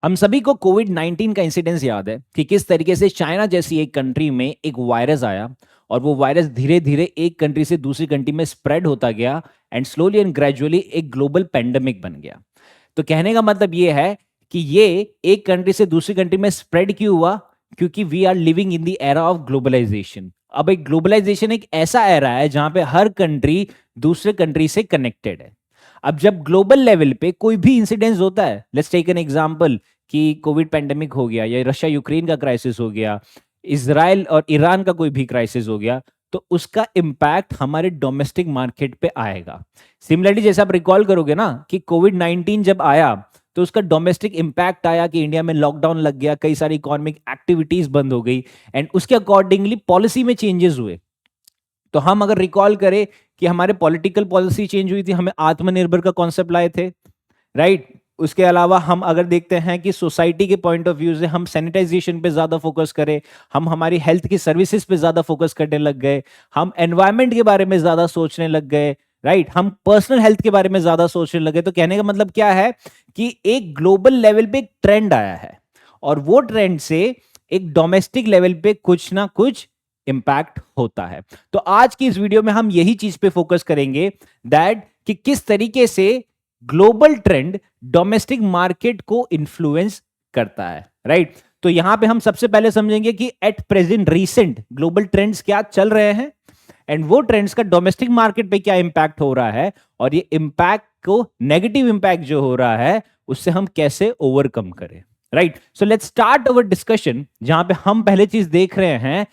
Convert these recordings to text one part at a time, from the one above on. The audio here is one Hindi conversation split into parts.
हम सभी को कोविड 19 का इंसिडेंस याद है कि किस तरीके से चाइना जैसी एक कंट्री में एक वायरस आया और वो वायरस धीरे धीरे एक कंट्री से दूसरी कंट्री में स्प्रेड होता गया एंड स्लोली एंड ग्रेजुअली एक ग्लोबल पेंडेमिक बन गया। तो कहने का मतलब ये है कि ये एक कंट्री से दूसरी कंट्री में स्प्रेड क्यों हुआ? क्योंकि we are living in the era of globalisation. अब एक ग्लोबलाइजेशन एक ऐसा एरा है जहां पे हर कंट्री दूसरे कंट्री से कनेक्टेड है। अब जब ग्लोबल लेवल पे कोई भी इंसिडेंस होता है, लेट्स टेक एन एग्जांपल कि कोविड पेंडेमिक हो गया या रशिया यूक्रेन का क्राइसिस हो गया, इसराइल और ईरान का कोई भी क्राइसिस हो गया, तो उसका इम्पैक्ट हमारे डोमेस्टिक मार्केट पे आएगा। सिमिलरली जैसे आप रिकॉल करोगे ना कि कोविड 19 जब आया तो उसका डोमेस्टिक इम्पैक्ट आया कि इंडिया में लॉकडाउन लग गया, कई सारी इकोनॉमिक एक्टिविटीज बंद हो गई एंड उसके अकॉर्डिंगली पॉलिसी में चेंजेस हुए। तो हम अगर रिकॉल करें कि हमारे पॉलिटिकल पॉलिसी चेंज हुई थी, हमें आत्मनिर्भर का कॉन्सेप्ट लाए थे, राइट। उसके अलावा हम अगर देखते हैं कि सोसाइटी के पॉइंट ऑफ व्यू से हम सैनिटाइजेशन पे ज्यादा फोकस करें, हम हमारी हेल्थ की सर्विसेज पे ज्यादा फोकस करने लग गए, हम एनवायरमेंट के बारे में ज्यादा सोचने लग गए, राइट, हम पर्सनल हेल्थ के बारे में ज्यादा सोचने लगे। तो कहने का मतलब क्या है कि एक ग्लोबल लेवल पे एक ट्रेंड आया है और वो ट्रेंड से एक डोमेस्टिक लेवल पे कुछ ना कुछ इंपैक्ट होता है। तो आज की इस वीडियो में हम यही चीज पे फोकस करेंगे दैट कि किस तरीके से ग्लोबल ट्रेंड डोमेस्टिक मार्केट को इन्फ्लुएंस करता है, राइट। तो यहां पे हम सबसे पहले समझेंगे कि at present recent global trends क्या चल रहे हैं एंड वो ट्रेंड्स का डोमेस्टिक मार्केट पे क्या इंपैक्ट हो रहा है और ये इंपैक्ट को, नेगेटिव इंपैक्ट जो हो रहा है, उससे हम कैसे ओवरकम करें, right. So let's start our discussion, जहां पे हम पहले चीज देख रहे हैं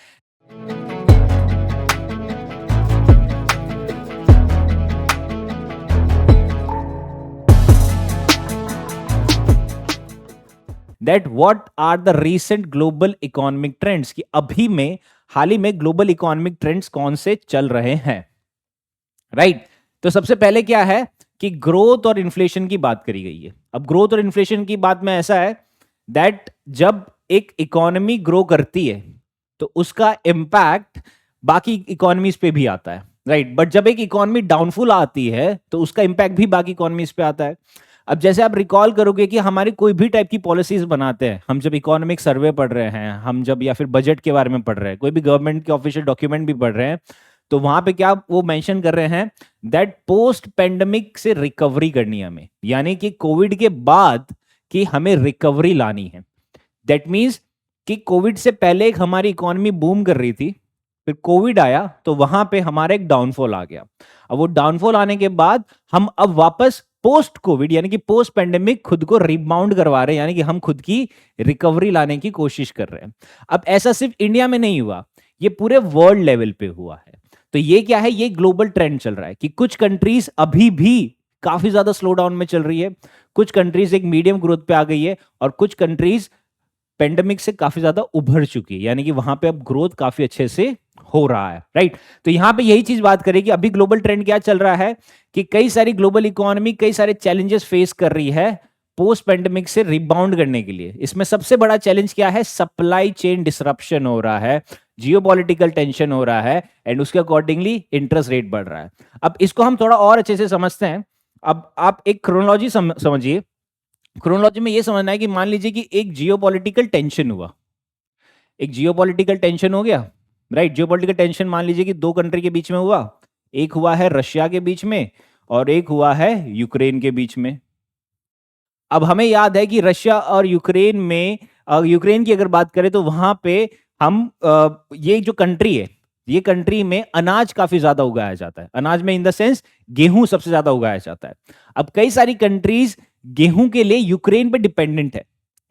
that what are the recent global economic trends, कि अभी में हाल ही में ग्लोबल इकोनॉमिक ट्रेंड्स कौन से चल रहे हैं, राइट। तो सबसे पहले क्या है कि ग्रोथ और इन्फ्लेशन की बात करी गई है। अब ग्रोथ और इन्फ्लेशन की बात में ऐसा है दैट जब एक इकोनॉमी ग्रो करती है तो उसका इंपैक्ट बाकी इकोनॉमीज पे भी आता है, राइट। बट जब एक इकोनॉमी डाउनफॉल आती है तो उसका इंपैक्ट भी बाकी इकोनॉमीज पे आता है। अब जैसे आप रिकॉल करोगे कि हमारी कोई भी टाइप की पॉलिसीज बनाते हैं, हम जब इकोनॉमिक सर्वे पढ़ रहे हैं, हम जब या फिर बजट के बारे में पढ़ रहे हैं, कोई भी गवर्नमेंट के ऑफिशियल डॉक्यूमेंट भी पढ़ रहे हैं, तो वहां पे क्या वो मेंशन कर रहे हैं दैट पोस्ट पेंडेमिक से रिकवरी करनी है हमें, यानी कि कोविड के बाद कि हमें रिकवरी लानी है। दैट मीन्स कि कोविड से पहले एक हमारी इकोनॉमी बूम कर रही थी, फिर कोविड आया तो वहां पे हमारा एक डाउनफॉल आ गया। अब वो डाउनफॉल आने के बाद हम अब वापस पोस्ट कोविड यानी कि पोस्ट पेंडेमिक खुद को रिबाउंड करवा रहे हैं, यानी कि हम खुद की रिकवरी लाने की कोशिश कर रहे हैं। अब ऐसा सिर्फ इंडिया में नहीं हुआ, ये पूरे वर्ल्ड लेवल पे हुआ है। तो ये क्या है, ये ग्लोबल ट्रेंड चल रहा है कि कुछ कंट्रीज अभी भी काफी ज्यादा स्लो डाउन में चल रही है, कुछ कंट्रीज एक मीडियम ग्रोथ पे आ गई है और कुछ कंट्रीज पेंडेमिक से काफी ज्यादा उभर चुकी है, यानी कि वहां पे अब ग्रोथ काफी अच्छे से हो रहा है, राइट। तो यहां पे यही चीज बात करें कि अभी ग्लोबल ट्रेंड क्या चल रहा है कि कई सारी ग्लोबल इकोनॉमी कई सारे चैलेंजेस फेस कर रही है पोस्ट पेंडेमिक से रिबाउंड करने के लिए। इसमें सबसे बड़ा चैलेंज क्या है, सप्लाई चेन डिसरप्शन हो रहा है, जियोपॉलिटिकल टेंशन हो रहा है एंड उसके अकॉर्डिंगली इंटरेस्ट रेट बढ़ रहा है। अब इसको हम थोड़ा और अच्छे से समझते हैं। अब आप एक क्रोनोलॉजी समझिए। क्रोनोलॉजी में ये समझना है कि मान लीजिए कि एक जियोपॉलिटिकल टेंशन हुआ, एक जियोपॉलिटिकल टेंशन हो गया, राइट। जियोपॉलिटिकल टेंशन मान लीजिए कि दो कंट्री के बीच में हुआ, एक हुआ है रशिया के बीच में और एक हुआ है यूक्रेन के बीच में। अब हमें याद है कि रशिया और यूक्रेन में, यूक्रेन की अगर बात करें तो वहां पे हम ये जो कंट्री है, ये कंट्री में अनाज काफी ज्यादा उगाया जाता है। अनाज में इन द सेंस गेहूं सबसे ज्यादा उगाया जाता है। अब कई सारी कंट्रीज गेहूं के लिए यूक्रेन पे डिपेंडेंट है,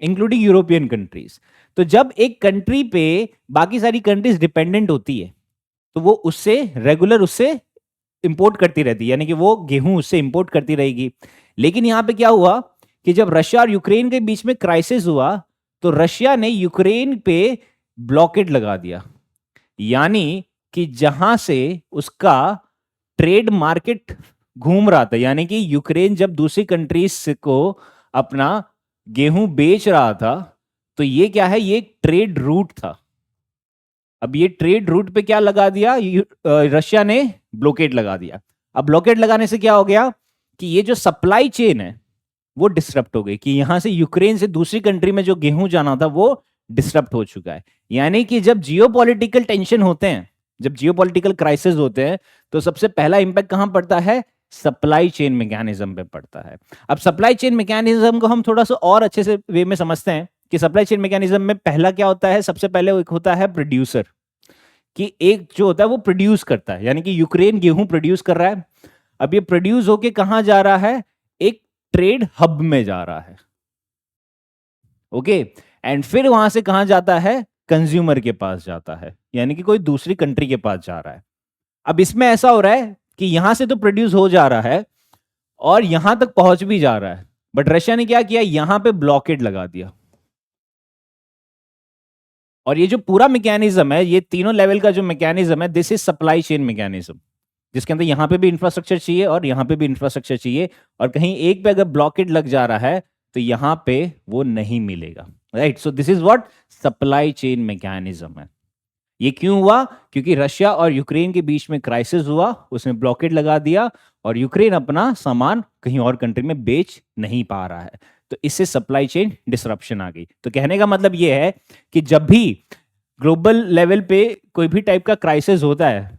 इंक्लूडिंग यूरोपियन कंट्रीज। तो जब एक कंट्री पे बाकी सारी कंट्रीज डिपेंडेंट होती है तो वो उससे रेगुलर उससे इंपोर्ट करती रहती है, यानी कि वो गेहूं उससे इंपोर्ट करती रहेगी। लेकिन यहां पे क्या हुआ कि जब रशिया और यूक्रेन के बीच में क्राइसिस हुआ तो रशिया ने यूक्रेन पे ब्लॉकेड लगा दिया, यानी कि जहां से उसका ट्रेड मार्केट घूम रहा था, यानी कि यूक्रेन जब दूसरी कंट्रीज को अपना गेहूं बेच रहा था तो ये क्या है, ये एक ट्रेड रूट था। अब ये ट्रेड रूट पे क्या लगा दिया, रशिया ने ब्लॉकेड लगा दिया। अब ब्लॉकेड लगाने से क्या हो गया कि ये जो सप्लाई चेन है, वो डिसरप्ट हो गई, कि यहां से यूक्रेन से दूसरी कंट्री में जो गेहूं जाना था वो डिसरप्ट हो चुका है। यानी कि जब जियोपॉलिटिकल टेंशन होते हैं, जब जियोपॉलिटिकल क्राइसिस होते हैं, तो सबसे पहला इंपैक्ट कहां पड़ता है? सप्लाई चेन मैकेनिज्म पे पड़ता है। अब सप्लाई चेन मैकेनिज्म को हम थोड़ा सा और अच्छे से वे में समझते हैं कि सप्लाई चेन मैकेनिज्म में पहला क्या होता है? सबसे पहले एक होता है प्रोड्यूसर, कि एक जो होता है वो प्रोड्यूस करता है, यानी कि यूक्रेन गेहूं प्रोड्यूस कर रहा है। अब ये प्रोड्यूस होके कहां जा रहा है? एक ट्रेड हब में जा रहा है। ओके, एंड फिर वहां से कहां जाता है? कंज्यूमर के पास जाता है, यानी कि कोई दूसरी कंट्री के पास जा रहा है। अब इसमें ऐसा हो रहा है कि यहां से तो प्रोड्यूस हो जा रहा है और यहां तक पहुंच भी जा रहा है, बट रशिया ने क्या किया? यहां पे ब्लॉकेड लगा दिया। और ये जो पूरा मैकेनिज्म है, ये तीनों लेवल का जो मैकेनिज्म है, this is supply chain mechanism, जिसके अंदर यहां पे भी इंफ्रास्ट्रक्चर चाहिए और यहां पे भी इंफ्रास्ट्रक्चर चाहिए, और कहीं एक पे अगर ब्लॉकेड लग जा रहा है तो यहां पे वो नहीं मिलेगा। Right, so this is what supply chain mechanism है। ये क्यों हुआ? क्योंकि रशिया और यूक्रेन के बीच में क्राइसिस हुआ, उसमें ब्लॉकेड लगा दिया और यूक्रेन अपना सामान कहीं और कंट्री में बेच नहीं पा रहा है, तो इससे सप्लाई चेन डिसरप्शन आ गई। तो कहने का मतलब ये है कि जब भी ग्लोबल लेवल पे कोई भी टाइप का क्राइसिस होता है,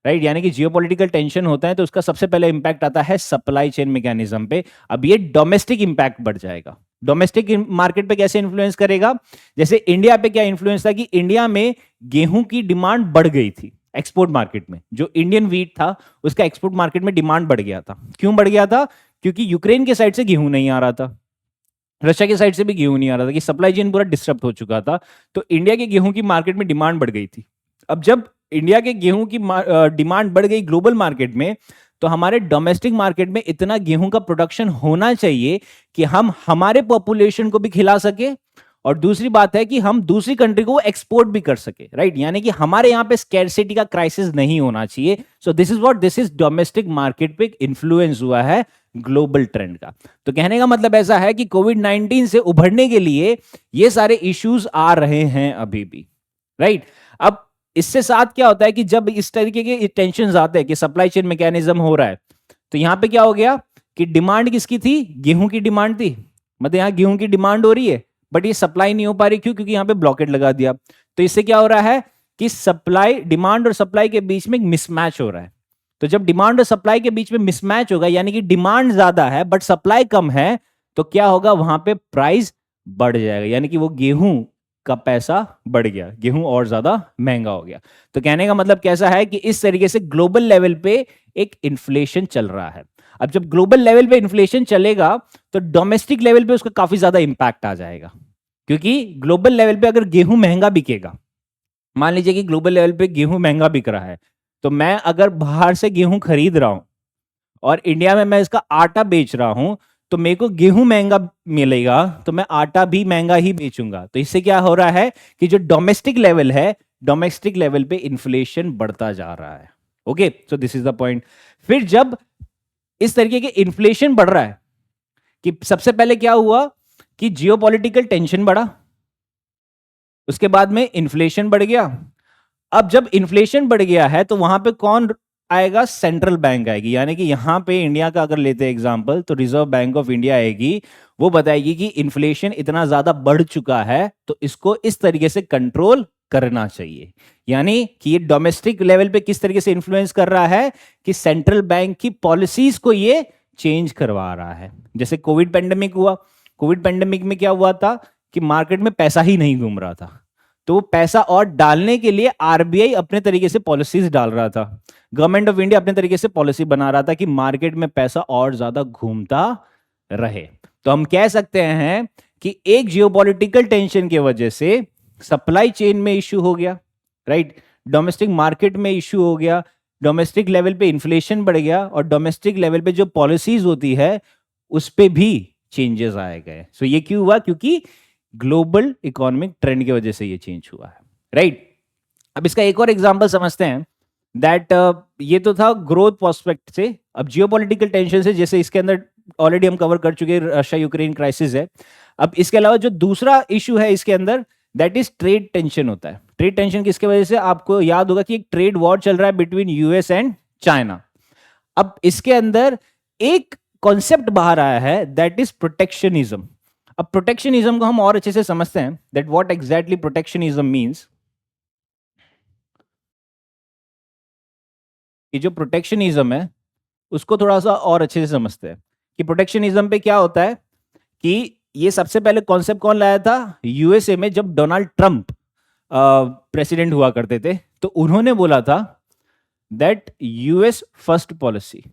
राइट, यानी कि जियोपॉलिटिकल टेंशन होता है, तो उसका सबसे पहले इंपैक्ट आता है सप्लाई चेन मैकेनिज्म पे। अब ये डोमेस्टिक इंपैक्ट बढ़ जाएगा। डोमेस्टिक मार्केट पे कैसे इन्फ्लुएंस करेगा? जैसे इंडिया पे क्या इन्फ्लुएंस था कि इंडिया में गेहूं की डिमांड बढ़ गई थी एक्सपोर्ट मार्केट में। जो इंडियन व्हीट था उसका एक्सपोर्ट मार्केट में डिमांड बढ़ गया था। क्यों बढ़ गया था? क्योंकि यूक्रेन के साइड से गेहूं नहीं आ रहा था, रशिया की साइड से भी गेहूं नहीं आ रहा था, कि सप्लाई चेन पूरा डिस्टर्ब हो चुका था, तो इंडिया के गेहूं की मार्केट में डिमांड बढ़ गई थी। अब जब इंडिया के गेहूं की डिमांड बढ़ गई ग्लोबल मार्केट में, तो हमारे डोमेस्टिक मार्केट में इतना गेहूं का प्रोडक्शन होना चाहिए कि हम हमारे पॉपुलेशन को भी खिला सके, और दूसरी बात है कि हम दूसरी कंट्री को एक्सपोर्ट भी कर सके। राइट, यानी कि हमारे यहां पे स्कैरसिटी का क्राइसिस नहीं होना चाहिए। सो this is what, this is domestic market पे इन्फ्लुएंस हुआ है ग्लोबल ट्रेंड का। तो कहने का मतलब ऐसा है कि कोविड-19 से उभरने के लिए ये सारे इश्यूज आ रहे हैं अभी भी। राइट, अब इससे साथ क्या होता है कि जब इस तरीके के टेंशन आते हैं कि सप्लाई चेन मैकेनिज्म हो रहा है, तो यहां पे क्या हो गया कि डिमांड किसकी थी? गेहूं की डिमांड थी। मतलब यहां गेहूं की डिमांड हो रही है बट ये सप्लाई नहीं हो पा रही। क्यों? क्योंकि यहां पे ब्लॉकेट लगा दिया। तो इससे क्या हो रहा है कि सप्लाई, डिमांड और सप्लाई के बीच में एक मिसमैच हो रहा है। तो जब डिमांड और सप्लाई के बीच में मिसमैच होगा, यानी कि डिमांड ज्यादा है बट सप्लाई कम है, तो क्या होगा? वहां पे प्राइस बढ़ जाएगा, यानी कि वो गेहूं का पैसा बढ़ गया, गेहूं और ज्यादा महंगा हो गया। तो कहने का मतलब कैसा है कि इस तरीके से ग्लोबल लेवल पे एक इन्फ्लेशन चल रहा है। अब जब ग्लोबल लेवल पे इन्फ्लेशन चलेगा तो डोमेस्टिक लेवल पे उसका काफी ज्यादा इंपैक्ट आ जाएगा, क्योंकि ग्लोबल लेवल पे अगर गेहूं महंगा बिकेगा, मान लीजिए कि ग्लोबल लेवल पे गेहूं महंगा बिक रहा है, तो मैं अगर बाहर से गेहूं खरीद रहा हूं और इंडिया में मैं इसका आटा बेच रहा हूं, तो मेरे को गेहूं महंगा मिलेगा तो मैं आटा भी महंगा ही बेचूंगा। तो इससे क्या हो रहा है कि जो डोमेस्टिक लेवल है, डोमेस्टिक लेवल पे इन्फ्लेशन बढ़ता जा रहा है। Okay, so this is the point. फिर जब इस तरीके के इन्फ्लेशन बढ़ रहा है, कि सबसे पहले क्या हुआ कि जियोपॉलिटिकल टेंशन बढ़ा, उसके बाद में इन्फ्लेशन बढ़ गया। अब जब इन्फ्लेशन बढ़ गया है तो वहां पे कौन आएगा? सेंट्रल बैंक आएगी। यानी कि यहां पे इंडिया का अगर लेते हैं एग्जांपल, तो रिजर्व बैंक ऑफ इंडिया आएगी, वो बताएगी कि इन्फ्लेशन इतना ज्यादा बढ़ चुका है तो इसको इस तरीके से कंट्रोल करना चाहिए। यानी कि ये डोमेस्टिक लेवल पे किस तरीके से इंफ्लुएंस कर रहा है कि सेंट्रल बैंक की पॉलिसीज को ये चेंज करवा रहा है। जैसे कोविड पेंडेमिक हुआ, कोविड पेंडेमिक में क्या हुआ था कि मार्केट में पैसा ही नहीं घूम रहा था, तो वो पैसा और डालने के लिए आरबीआई अपने तरीके से पॉलिसीज डाल रहा था, गवर्नमेंट ऑफ इंडिया अपने तरीके से पॉलिसी बना रहा था कि मार्केट में पैसा और ज्यादा घूमता रहे। तो हम कह सकते हैं कि एक जियोपॉलिटिकल टेंशन की वजह से सप्लाई चेन में इश्यू हो गया, राइट, डोमेस्टिक मार्केट में इश्यू हो गया, डोमेस्टिक लेवल पे इन्फ्लेशन बढ़ गया, और डोमेस्टिक लेवल पे जो पॉलिसीज होती है उस पे भी चेंजेस आए गए। सो ये क्यों हुआ? क्योंकि ग्लोबल इकोनॉमिक ट्रेंड की वजह से ये चेंज हुआ है। राइट, अब इसका एक और एग्जांपल समझते हैं दैट ये तो था ग्रोथ प्रोस्पेक्ट से। अब जियोपॉलिटिकल टेंशन से, जैसे इसके अंदर ऑलरेडी हम कवर कर चुके हैं, रशिया यूक्रेन क्राइसिस है। अब इसके अलावा जो दूसरा इशू है इसके अंदर, दैट इज ट्रेड टेंशन होता है। ट्रेड टेंशन किसके वजह से? आपको याद होगा कि एक ट्रेड वॉर चल रहा है बिटवीन यूएस एंड चाइना। अब इसके अंदर एक कॉन्सेप्ट बाहर आया है, दैट इज प्रोटेक्शनिज्म। अब प्रोटेक्शनिज्म को हम और अच्छे से समझते हैं, that what exactly protectionism means. कि जो प्रोटेक्शनिज्म है उसको थोड़ा सा और अच्छे से समझते हैं कि प्रोटेक्शनिज्म पे क्या होता है। कि ये सबसे पहले कॉन्सेप्ट कौन लाया था, यूएसए में जब डोनाल्ड ट्रंप प्रेसिडेंट हुआ करते थे, तो उन्होंने बोला था दैट यूएस फर्स्ट पॉलिसी,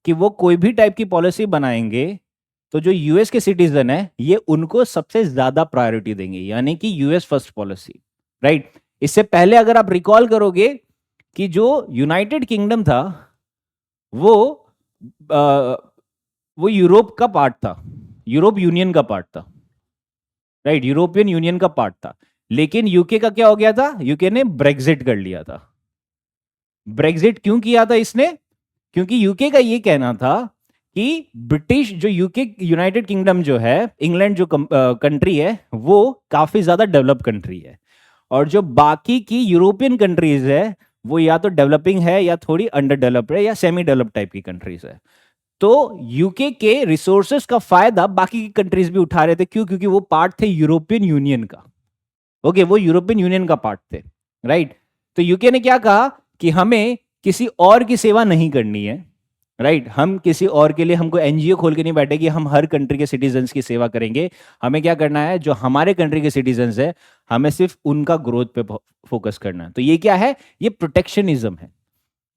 कि वो कोई भी टाइप की पॉलिसी बनाएंगे तो जो यूएस के सिटीजन है ये उनको सबसे ज्यादा प्रायोरिटी देंगे, यानी कि यूएस फर्स्ट पॉलिसी, राइट। इससे पहले अगर आप रिकॉल करोगे कि जो यूनाइटेड किंगडम था वो यूरोप का पार्ट था, यूरोप यूनियन का पार्ट था, राइट, यूरोपियन यूनियन का पार्ट था। लेकिन यूके का क्या हो गया था, यूके ने ब्रेग्जिट कर लिया था। ब्रेग्जिट क्यों किया था इसने, क्योंकि यूके का ये कहना था कि ब्रिटिश जो यूके यूनाइटेड किंगडम जो है, इंग्लैंड जो कंट्री है वो काफी ज्यादा डेवलप कंट्री है, और जो बाकी की यूरोपियन कंट्रीज है वो या तो डेवलपिंग है या थोड़ी अंडर डेवलप्ड है या सेमी डेवलप्ड टाइप की कंट्रीज है। तो यूके के रिसोर्सेस का फायदा बाकी की कंट्रीज भी उठा रहे थे, क्यों, क्योंकि वो पार्ट थे यूरोपियन यूनियन का। ओके, वो यूरोपियन यूनियन का पार्ट थे, राइट। तो यूके ने क्या कहा कि हमें किसी और की सेवा नहीं करनी है, राइट। हम किसी और के लिए, हमको एनजीओ खोल के नहीं बैठे कि हम हर कंट्री के सिटीजन्स की सेवा करेंगे। हमें क्या करना है, जो हमारे कंट्री के सिटीजन्स है हमें सिर्फ उनका ग्रोथ पे फोकस करना है। तो ये क्या है, ये प्रोटेक्शनिज्म है,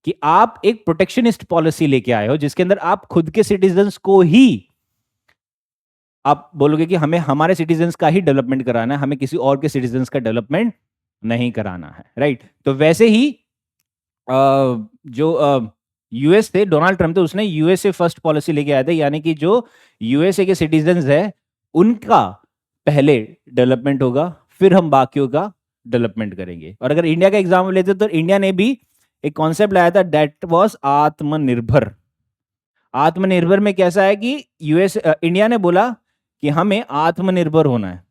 कि आप एक प्रोटेक्शनिस्ट पॉलिसी लेके आए हो जिसके अंदर आप खुद के सिटीजन्स को ही आप बोलोगे कि हमें हमारे सिटीजन्स का ही डेवलपमेंट कराना है, हमें किसी और के सिटीजन्स का डेवलपमेंट नहीं कराना है, राइट। तो वैसे ही जो यूएस थे, डोनाल्ड ट्रंप थे, उसने यूएसए फर्स्ट पॉलिसी लेके आए थे, यानी कि जो यूएसए के सिटीजन्स है उनका पहले डेवलपमेंट होगा, फिर हम बाकियों का डेवलपमेंट करेंगे। और अगर इंडिया का एग्जाम्पल लेते तो इंडिया ने भी एक कॉन्सेप्ट लाया था, दैट वाज आत्मनिर्भर। आत्मनिर्भर में कैसा है कि इंडिया ने बोला कि हमें आत्मनिर्भर होना है,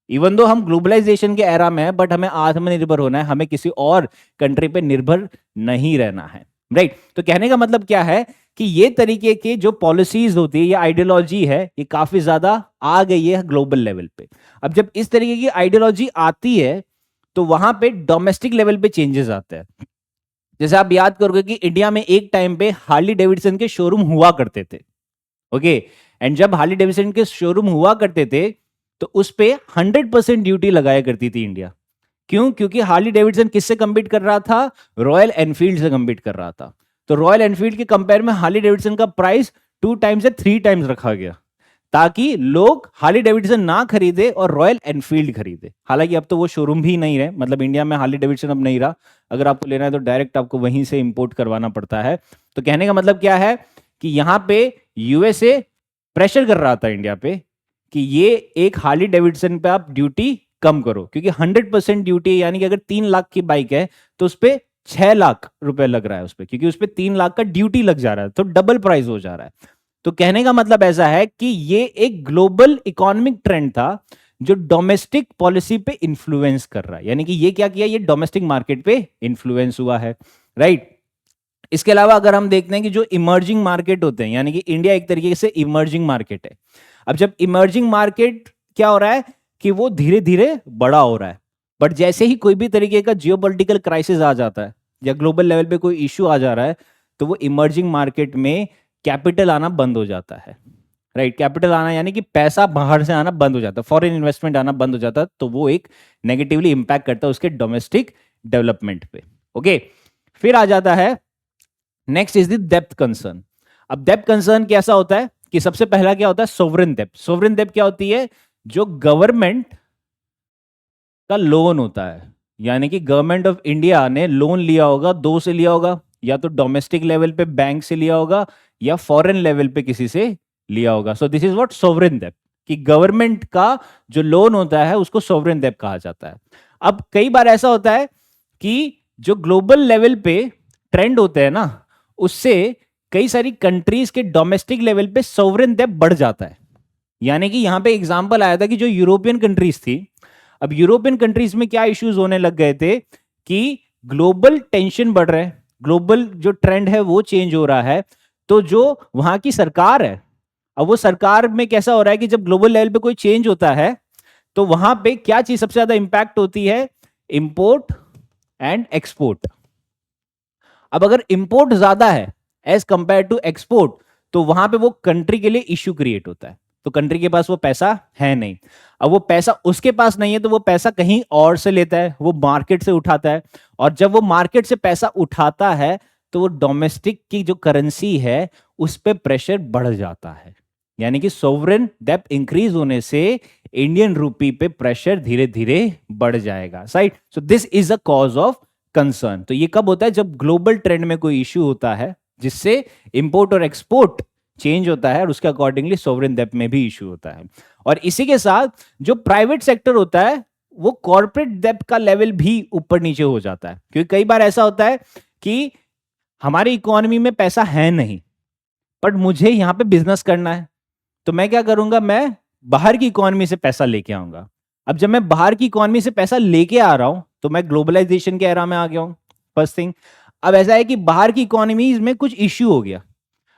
इवन दो हम ग्लोबलाइजेशन के एरा में है, बट हमें आत्मनिर्भर होना है, हमें किसी और कंट्री पे निर्भर नहीं रहना है, राइट। तो कहने का मतलब क्या है कि ये तरीके के जो पॉलिसीज होती है या आइडियोलॉजी है ये काफी ज्यादा आ गई है ग्लोबल लेवल पे। अब जब इस तरीके की आइडियोलॉजी आती है तो वहां पे डोमेस्टिक लेवल पे चेंजेस आते हैं। जैसे आप याद करोगे कि इंडिया में एक टाइम पे हार्ली डेविडसन के शोरूम हुआ करते थे, ओके। एंड जब हार्ली डेविडसन के शोरूम हुआ करते थे तो उस पे 100% ड्यूटी लगाया करती थी इंडिया। क्यों, क्योंकि हार्ली डेविडसन किससे कम्पीट कर रहा था, रॉयल एनफील्ड से कम्पीट कर रहा था। तो रॉयल एनफील्ड के कंपेयर में हार्ली डेविडसन का प्राइस 2 टाइम्स या 3 टाइम्स रखा गया, ताकि लोग हार्ली डेविडसन ना खरीदे और रॉयल एनफील्ड खरीदे। हालांकि अब तो वो शोरूम भी नहीं रहे, मतलब इंडिया में हार्ली डेविडसन अब नहीं रहा, अगर आपको लेना है तो डायरेक्ट आपको वहीं से इंपोर्ट करवाना पड़ता है। तो कहने का मतलब क्या है कि यहां पे यूएसए प्रेशर कर रहा था इंडिया पे कि ये एक हार्ली डेविडसन पे आप ड्यूटी कम करो, क्योंकि 100% ड्यूटी, यानी कि अगर 3 लाख की बाइक है तो उस पर 6 लाख रुपए लग रहा है उस पर, क्योंकि उस पर 3 लाख का ड्यूटी लग जा रहा है, तो डबल प्राइस हो जा रहा है। तो कहने का मतलब ऐसा है कि ये एक ग्लोबल इकोनॉमिक ट्रेंड था जो डोमेस्टिक पॉलिसी पे इंफ्लुएंस कर रहा है, यानी कि ये क्या किया, ये डोमेस्टिक मार्केट पे इंफ्लुएंस हुआ है, राइट। इसके अलावा अगर हम देखते हैं कि जो इमर्जिंग मार्केट होते हैं, यानी कि इंडिया एक तरीके से इमर्जिंग मार्केट है। अब जब इमर्जिंग मार्केट क्या हो रहा है कि वो धीरे धीरे बड़ा हो रहा है, बट जैसे ही कोई भी तरीके का जियोपॉलिटिकल क्राइसिस आ जाता है या ग्लोबल लेवल पे कोई इश्यू आ जा रहा है तो वो इमर्जिंग मार्केट में कैपिटल आना बंद हो जाता है, राइट। कैपिटल आना यानी कि पैसा बाहर से आना बंद हो जाता है, फॉरेन इन्वेस्टमेंट आना बंद हो जाता है, तो वो एक नेगेटिवली इंपैक्ट करता है उसके डोमेस्टिक डेवलपमेंट पे, ओके। फिर आ जाता है next is the depth concern. अब डेप्थ कंसर्न कैसा होता है कि सबसे पहला क्या होता है, सोवरेन डेप्थ। सोवरेन डेप्थ क्या होती है, जो गवर्नमेंट का लोन होता है, यानी कि गवर्नमेंट ऑफ इंडिया ने लोन लिया होगा, दो से लिया होगा, या तो डोमेस्टिक लेवल पे बैंक से लिया होगा या फॉरेन लेवल पे किसी से लिया होगा। सो this is what sovereign depth, कि गवर्नमेंट का जो लोन होता है उसको सोवरेन डेप्थ कहा जाता है। अब कई बार ऐसा होता है कि जो ग्लोबल लेवल पे ट्रेंड होते हैं ना, उससे कई सारी कंट्रीज के डोमेस्टिक लेवल पे सोवरेन डेप्थ बढ़ जाता है। यानी कि यहां पे एग्जांपल आया था कि जो यूरोपियन कंट्रीज थी, अब यूरोपियन कंट्रीज में क्या इश्यूज होने लग गए थे कि ग्लोबल टेंशन बढ़ रहा है, ग्लोबल जो ट्रेंड है वो चेंज हो रहा है, तो जो वहां की सरकार है, अब वो सरकार में कैसा हो रहा है कि जब ग्लोबल लेवल पे कोई चेंज होता है तो वहां पे क्या चीज सबसे ज्यादा इंपैक्ट होती है? Import and export. अब अगर इंपोर्ट ज्यादा है एज कंपेयर टू एक्सपोर्ट, तो वहां पे वो कंट्री के लिए इश्यू क्रिएट होता है। तो कंट्री के पास वो पैसा है नहीं, अब वो पैसा उसके पास नहीं है तो वो पैसा कहीं और से लेता है, वो मार्केट से उठाता है। और जब वो मार्केट से पैसा उठाता है तो वो डोमेस्टिक की जो करेंसी है उस पर प्रेशर बढ़ जाता है, यानी कि सोवरेन डेब्ट इंक्रीज होने से इंडियन रूपी पे प्रेशर धीरे धीरे बढ़ जाएगा। Right, so this is a cause of concern. तो ये कब होता है? जब ग्लोबल ट्रेंड में कोई इश्यू होता है जिससे इंपोर्ट और एक्सपोर्ट चेंज होता है और उसके अकॉर्डिंगली सोवरेन डेब्ट में भी इश्यू होता है। और इसी के साथ जो प्राइवेट सेक्टर होता है वो कॉर्पोरेट डेब्ट का लेवल भी ऊपर नीचे हो जाता है, क्योंकि कई बार ऐसा होता है कि हमारी इकोनॉमी में पैसा है नहीं बट मुझे यहां पे बिजनेस करना है, तो मैं क्या करूंगा? मैं बाहर की इकोनॉमी से पैसा लेके आऊंगा। अब जब मैं बाहर की इकोनॉमी से पैसा लेके आ रहा हूं तो मैं ग्लोबलाइजेशन के एरा में आ गया हूं, फर्स्ट थिंग। अब ऐसा है कि बाहर की इकोनॉमीज में कुछ इश्यू हो गया।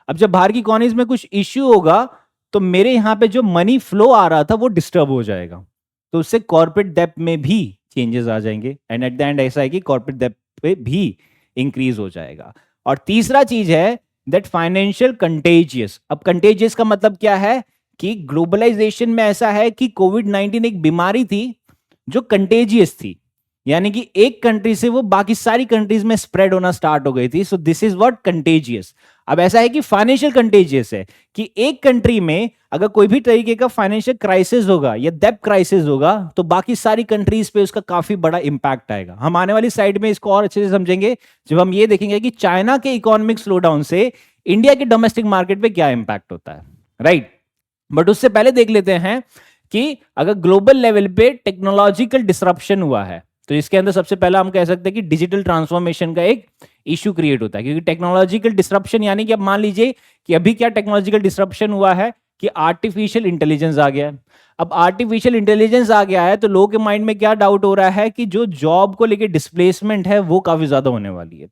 अब जब बाहर की इकोनॉमीज में कुछ इश्यू होगा तो मेरे यहां पे जो मनी फ्लो आ रहा था वो डिस्टर्ब हो जाएगा, तो उससे कॉर्पोरेट डेब्ट में भी चेंजेस आ जाएंगे एंड एट द एंड ऐसा है कि कॉर्पोरेट डेब्ट पे भी इंक्रीज हो जाएगा। और तीसरा चीज है दैट फाइनेंशियल कंटेजियस। अब कंटेजियस का मतलब क्या है कि ग्लोबलाइजेशन में ऐसा है कि कोविड-19 एक बीमारी थी जो कंटेजियस थी, यानी कि एक कंट्री से वो बाकी सारी कंट्रीज में स्प्रेड होना स्टार्ट हो गई थी। सो दिस इज व्हाट कंटेजियस। अब ऐसा है कि फाइनेंशियल कंटेजियस है कि एक कंट्री में अगर कोई भी तरीके का फाइनेंशियल क्राइसिस होगा या डेब्ट क्राइसिस होगा तो बाकी सारी कंट्रीज पे उसका काफी बड़ा इंपैक्ट आएगा। हम आने वाली साइड में इसको और अच्छे से समझेंगे जब हम ये देखेंगे कि चाइना के इकोनॉमिक स्लोडाउन से इंडिया के डोमेस्टिक मार्केट पे क्या इंपैक्ट होता है, राइट। बट उससे पहले देख लेते हैं कि अगर ग्लोबल लेवल पे टेक्नोलॉजिकल डिसरप्शन हुआ है तो इसके अंदर सबसे पहला हम कह सकते हैं कि डिजिटल ट्रांसफॉर्मेशन का एक इश्यू क्रिएट होता है, क्योंकि टेक्नोलॉजिकल डिसरप्शन यानी कि अब मान लीजिए कि अभी क्या टेक्नोलॉजिकल डिसरप्शन हुआ है कि आर्टिफिशियल इंटेलिजेंस आ गया है। अब आर्टिफिशियल इंटेलिजेंस आ गया है तो लोगों के माइंड में क्या डाउट हो रहा है कि जो जॉब को लेकर डिस्प्लेसमेंट है वो काफी ज्यादा होने वाली है।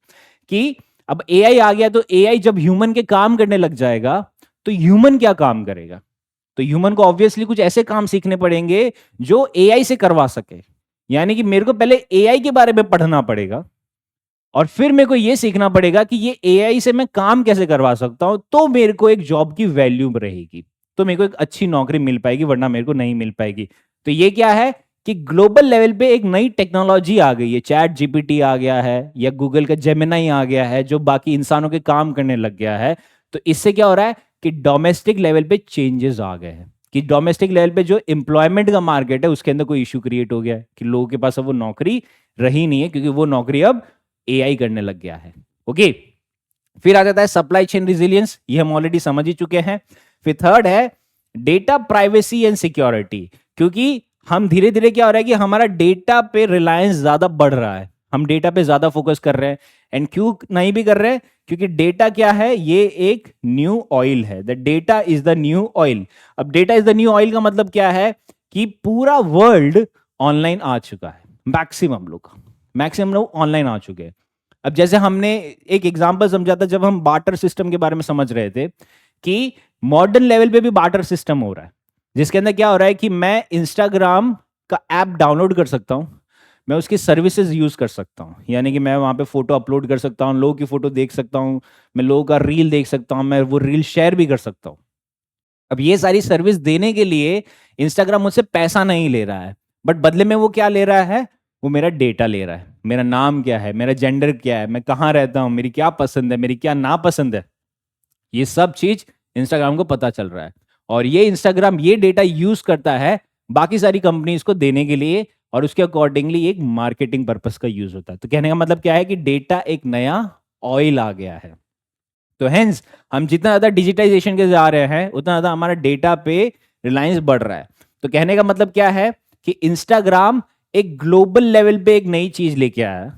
कि अब एआई आ गया तो एआई जब ह्यूमन के काम करने लग जाएगा तो ह्यूमन क्या काम करेगा? तो ह्यूमन को ऑब्वियसली कुछ ऐसे काम सीखने पड़ेंगे जो एआई से करवा सके, यानी कि मेरे को पहले एआई के बारे में पढ़ना पड़ेगा और फिर मेरे को यह सीखना पड़ेगा कि ये एआई से मैं काम कैसे करवा सकता हूं, तो मेरे को एक जॉब की वैल्यू रहेगी, तो मेरे को एक अच्छी नौकरी मिल पाएगी, वरना मेरे को नहीं मिल पाएगी। तो ये क्या है कि ग्लोबल लेवल पे एक नई टेक्नोलॉजी आ गई है, चैट जीपीटी आ गया है या गूगल का जेमिनाई आ गया है जो बाकी इंसानों के काम करने लग गया है। तो इससे क्या हो रहा है कि डोमेस्टिक लेवल पे चेंजेस आ गए हैं, कि डोमेस्टिक लेवल पे जो एम्प्लॉयमेंट का मार्केट है उसके अंदर कोई इश्यू क्रिएट हो गया है कि लोगों के पास अब वो नौकरी रही नहीं है, क्योंकि वो नौकरी अब एआई करने लग गया है। ओके, फिर आ जाता है सप्लाई चेन रिजिलियंस, ये हम ऑलरेडी समझ ही चुके हैं। फिर थर्ड है डेटा प्राइवेसी एंड सिक्योरिटी, क्योंकि हम धीरे धीरे क्या हो रहा है कि हमारा डेटा पे रिलायंस ज्यादा बढ़ रहा है, हम डेटा पे ज्यादा फोकस कर रहे हैं। एंड क्यों नहीं भी कर रहे हैं? क्योंकि डेटा क्या है, ये एक न्यू ऑयल है, the data is the new oil. अब data is the new oil का मतलब क्या है कि पूरा वर्ल्ड ऑनलाइन आ चुका है, मैक्सिमम लोग ऑनलाइन आ चुके हैं। अब जैसे हमने एक एग्जांपल समझा था जब हम बार्टर सिस्टम के बारे में समझ रहे थे कि मॉडर्न लेवल पे भी बार्टर सिस्टम हो रहा है, जिसके अंदर क्या हो रहा है कि मैं इंस्टाग्राम का ऐप डाउनलोड कर सकता हूं, मैं उसकी सर्विसेज यूज कर सकता हूं, यानी कि मैं वहां पे फोटो अपलोड कर सकता हूं, लोगों की फोटो देख सकता हूं, मैं लोगों का रील देख सकता हूं, मैं वो रील शेयर भी कर सकता हूं। अब ये सारी सर्विस देने के लिए इंस्टाग्राम मुझसे पैसा नहीं ले रहा है, बट बदले में वो क्या ले रहा है? वो मेरा डेटा ले रहा है, मेरा नाम क्या है, मेरा जेंडर क्या है, मैं कहाँ रहता हूँ, मेरी क्या पसंद है, मेरी क्या नापसंद है, ये सब चीज इंस्टाग्राम को पता चल रहा है। और ये इंस्टाग्राम ये डेटा यूज करता है बाकी सारी कंपनीज को देने के लिए, और उसके अकॉर्डिंगली एक मार्केटिंग पर्पस का यूज होता है। तो कहने का मतलब क्या है कि डेटा एक नया ऑयल आ गया है। तो हेंस हम जितना ज्यादा डिजिटाइजेशन के जा रहे हैं उतना ज्यादा हमारा डेटा पे रिलायंस बढ़ रहा है। तो कहने का मतलब क्या है कि इंस्टाग्राम एक ग्लोबल लेवल पे एक नई चीज लेके आया,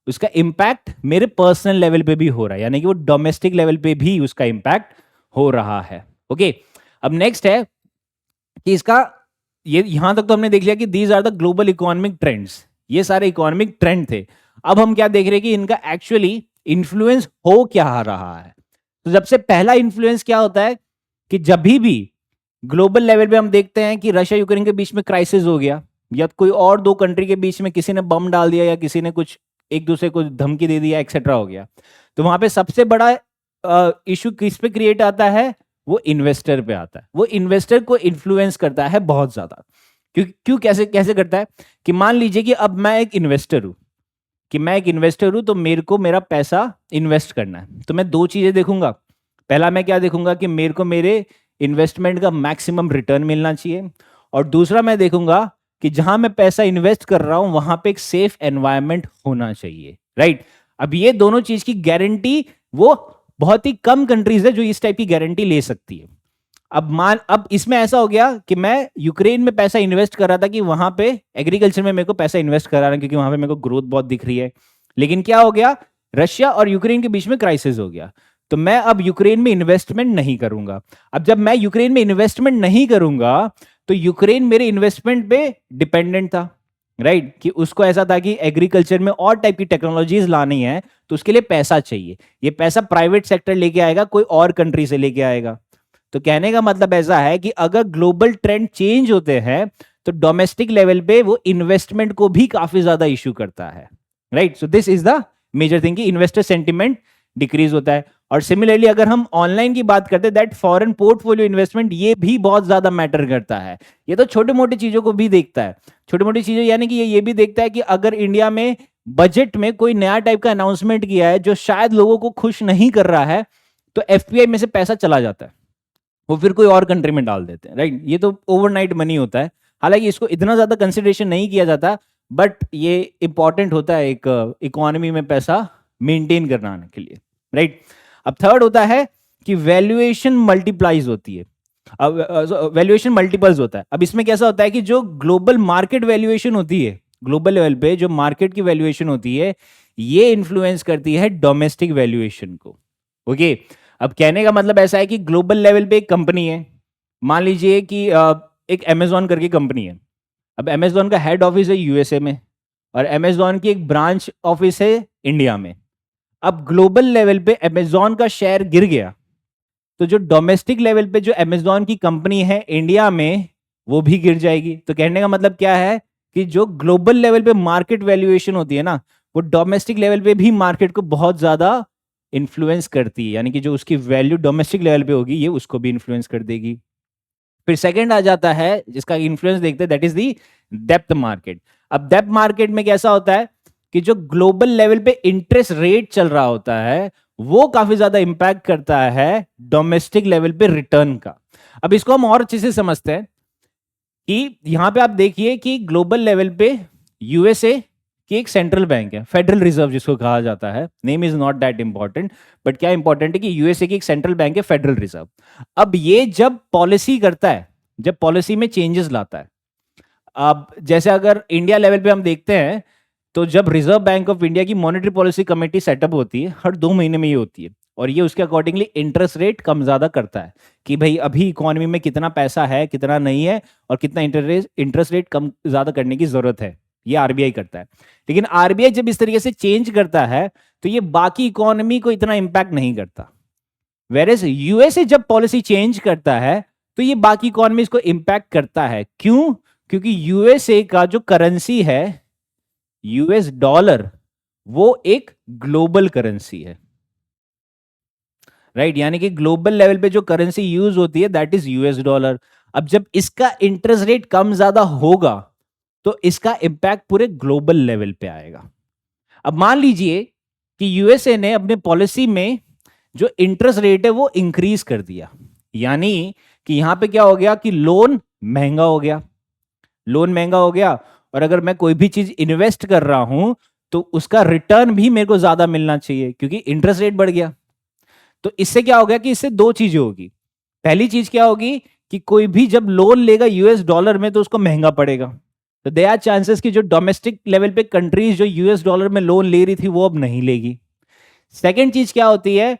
उसका इंपैक्ट मेरे पर्सनल लेवल पे भी हो रहा है, यानी कि वो डोमेस्टिक लेवल पे भी उसका इंपैक्ट हो रहा है। ओके, अब नेक्स्ट है कि इसका ये यहां तक तो हमने देख लिया कि these are the global economic trends, ये सारे इकोनॉमिक ट्रेंड थे। अब हम क्या देख रहे हैं कि इनका एक्चुअली इन्फ्लुएंस हो क्या रहा है। तो सबसे पहला इन्फ्लुएंस क्या होता है कि जब भी ग्लोबल लेवल पे हम देखते हैं कि रशिया यूक्रेन के बीच में क्राइसिस हो गया, या कोई और दो कंट्री के बीच में किसी ने बम डाल दिया, या किसी ने कुछ एक दूसरे को धमकी दे दिया, एक्सेट्रा हो गया, तो वहां पे सबसे बड़ा इशू किस पे क्रिएट आता है? वो इन्वेस्टर पे आता है। वो इन्वेस्टर को इन्फ्लुएंस करता है बहुत ज्यादा। क्यों कैसे कैसे करता है? कि मान लीजिए कि अब मैं एक इन्वेस्टर हूं, तो मेरे को मेरा पैसा इन्वेस्ट करना है, तो मैं दो चीजें देखूंगा। पहला मैं क्या देखूंगा कि मेरे को मेरे इन्वेस्टमेंट का मैक्सिमम रिटर्न मिलना चाहिए, और दूसरा मैं देखूंगा कि जहां मैं पैसा इन्वेस्ट कर रहा हूं वहां पे एक सेफ एनवायरनमेंट होना चाहिए, राइट? अब ये दोनों चीज की गारंटी वो बहुत ही कम कंट्रीज है जो इस टाइप की गारंटी ले सकती है। अब इसमें ऐसा हो गया कि मैं यूक्रेन में पैसा इन्वेस्ट कर रहा था कि वहां पे एग्रीकल्चर में मेरे को पैसा इन्वेस्ट करा रहा क्योंकि वहां पे मेरे को ग्रोथ बहुत दिख रही है। लेकिन क्या हो गया? रशिया और यूक्रेन के बीच में क्राइसिस हो गया, तो मैं अब यूक्रेन में इन्वेस्टमेंट नहीं करूंगा। अब जब मैं यूक्रेन में इन्वेस्टमेंट नहीं करूंगा तो यूक्रेन मेरे इन्वेस्टमेंट पे डिपेंडेंट था, राइट? कि उसको ऐसा था कि एग्रीकल्चर में और टाइप की टेक्नोलॉजीज लानी है, तो उसके लिए पैसा चाहिए। ये पैसा प्राइवेट सेक्टर लेके आएगा, कोई और कंट्री से लेके आएगा। तो कहने का मतलब ऐसा है कि अगर ग्लोबल ट्रेंड चेंज होते हैं तो डोमेस्टिक लेवल पे वो इन्वेस्टमेंट को भी काफी ज्यादा इश्यू करता है, right? So this is the major thing कि इन्वेस्टर सेंटिमेंट डिक्रीज होता है। और सिमिलरली अगर हम ऑनलाइन की बात करते हैं, दैट फॉरेन पोर्टफोलियो इन्वेस्टमेंट, ये भी बहुत ज्यादा मैटर करता है। ये तो छोटी मोटी चीजों को भी देखता है, छोटी मोटी चीजें, यानी कि ये भी देखता है कि अगर इंडिया में बजट में कोई नया टाइप का अनाउंसमेंट किया है जो शायद लोगों को खुश नहीं कर रहा है, तो एफपीआई में से पैसा चला जाता है, वो फिर कोई और कंट्री में डाल देते हैं, राइट? ये तो ओवरनाइट मनी होता है, हालांकि इसको इतना ज्यादा कंसिडरेशन नहीं किया जाता, बट ये इंपॉर्टेंट होता है एक इकोनॉमी में पैसा मेंटेन करने के लिए, राइट? अब थर्ड होता है कि वैल्यूएशन मल्टीप्लाइज होती है। अब वैल्यूएशन मल्टीपल्स होता है। अब इसमें कैसा होता है कि जो ग्लोबल मार्केट वैल्यूएशन होती है, ग्लोबल लेवल पे जो मार्केट की वैल्यूएशन होती है, ये इन्फ्लुएंस करती है डोमेस्टिक वैल्यूएशन को। ओके, अब कहने का मतलब ऐसा है कि ग्लोबल लेवल पे एक कंपनी है, मान लीजिए कि एक अमेजॉन करके कंपनी है। अब अमेजॉन का हेड ऑफिस है यूएसए में, और अमेजॉन की एक ब्रांच ऑफिस है इंडिया में। अब ग्लोबल लेवल पे अमेजॉन का शेयर गिर गया, तो जो डोमेस्टिक लेवल पे जो अमेजॉन की कंपनी है इंडिया में, वो भी गिर जाएगी। तो कहने का मतलब क्या है कि जो ग्लोबल लेवल पे मार्केट वैल्यूएशन होती है ना, वो डोमेस्टिक लेवल पे भी मार्केट को बहुत ज्यादा इन्फ्लुएंस करती है, यानी कि जो उसकी वैल्यू डोमेस्टिक लेवल पे होगी ये उसको भी इन्फ्लुएंस कर देगी। फिर सेकंड आ जाता है जिसका इन्फ्लुएंस देखते हैं, that is the depth market. अब डेप्थ मार्केट में कैसा होता है कि जो ग्लोबल लेवल पे इंटरेस्ट रेट चल रहा होता है वो काफी ज्यादा इंपैक्ट करता है डोमेस्टिक लेवल पे रिटर्न का। अब इसको हम और अच्छे से समझते हैं कि यहां पे आप देखिए कि ग्लोबल लेवल पे यूएसए की एक सेंट्रल बैंक है, फेडरल रिजर्व जिसको कहा जाता है, name is not that important, but क्या इंपॉर्टेंट है कि यूएसए की एक सेंट्रल बैंक है, फेडरल रिजर्व। अब ये जब पॉलिसी करता है, जब पॉलिसी में चेंजेस लाता है, अब जैसे अगर इंडिया लेवल पे हम देखते हैं तो जब रिजर्व बैंक ऑफ इंडिया की मॉनेटरी पॉलिसी कमेटी सेटअप होती है, हर 2 महीने में ये होती है, और ये उसके अकॉर्डिंगली इंटरेस्ट रेट कम ज्यादा करता है कि भाई अभी इकोनॉमी में कितना पैसा है, कितना नहीं है, और कितना इंटरेस्ट रेट कम ज्यादा करने की जरूरत है, ये आरबीआई करता है। लेकिन आरबीआई जब इस तरीके से चेंज करता है तो ये बाकी इकोनॉमी को इतना इंपैक्ट नहीं करता। वेरेज यूएसए जब पॉलिसी चेंज करता है तो ये बाकी इकोनॉमीज को इंपैक्ट करता है। क्यों? क्योंकि यूएसए का जो करेंसी है यूएस डॉलर, वो एक ग्लोबल करेंसी है, राइट? यानी कि ग्लोबल लेवल पे जो करेंसी यूज होती है दैट इज यूएस डॉलर। अब जब इसका इंटरेस्ट रेट कम ज्यादा होगा तो इसका इंपैक्ट पूरे ग्लोबल लेवल पे आएगा। अब मान लीजिए कि यूएसए ने अपने पॉलिसी में जो इंटरेस्ट रेट है वो इंक्रीज कर दिया, यानी कि यहां पे क्या हो गया कि लोन महंगा हो गया, लोन महंगा हो गया, और अगर मैं कोई भी चीज इन्वेस्ट कर रहा हूं तो उसका रिटर्न भी मेरे को ज्यादा मिलना चाहिए क्योंकि इंटरेस्ट रेट बढ़ गया। तो इससे क्या हो गया कि इससे दो चीजें होगी। पहली चीज क्या होगी कि कोई भी जब लोन लेगा यूएस डॉलर में तो उसको महंगा पड़ेगा, तो देयर आर चांसेस कि जो डोमेस्टिक लेवल पे कंट्रीज जो यूएस डॉलर में लोन ले रही थी वो अब नहीं लेगी। सेकेंड चीज क्या होती है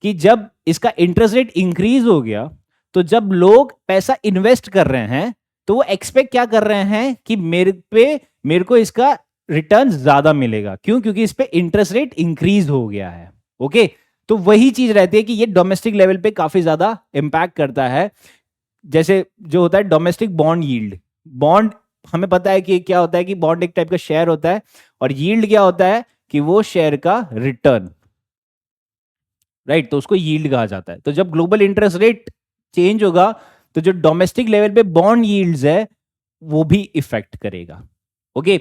कि जब इसका इंटरेस्ट रेट इंक्रीज हो गया तो जब लोग पैसा इन्वेस्ट कर रहे हैं तो वो एक्सपेक्ट क्या कर रहे हैं कि मेरे को इसका रिटर्न ज्यादा मिलेगा। क्यों? क्योंकि इस पे इंटरेस्ट रेट इंक्रीज हो गया है। ओके, तो वही चीज रहती है कि ये डोमेस्टिक लेवल पे काफी ज्यादा इंपैक्ट करता है। जैसे जो होता है डोमेस्टिक बॉन्ड यील्ड, बॉन्ड हमें पता है कि क्या होता है कि बॉन्ड एक टाइप का शेयर होता है, और यील्ड क्या होता है कि वो शेयर का रिटर्न, राइट। तो उसको यील्ड कहा जाता है। तो जब ग्लोबल इंटरेस्ट रेट चेंज होगा तो जो डोमेस्टिक लेवल पे बॉन्ड यील्ड्स है वो भी इफेक्ट करेगा। ओके,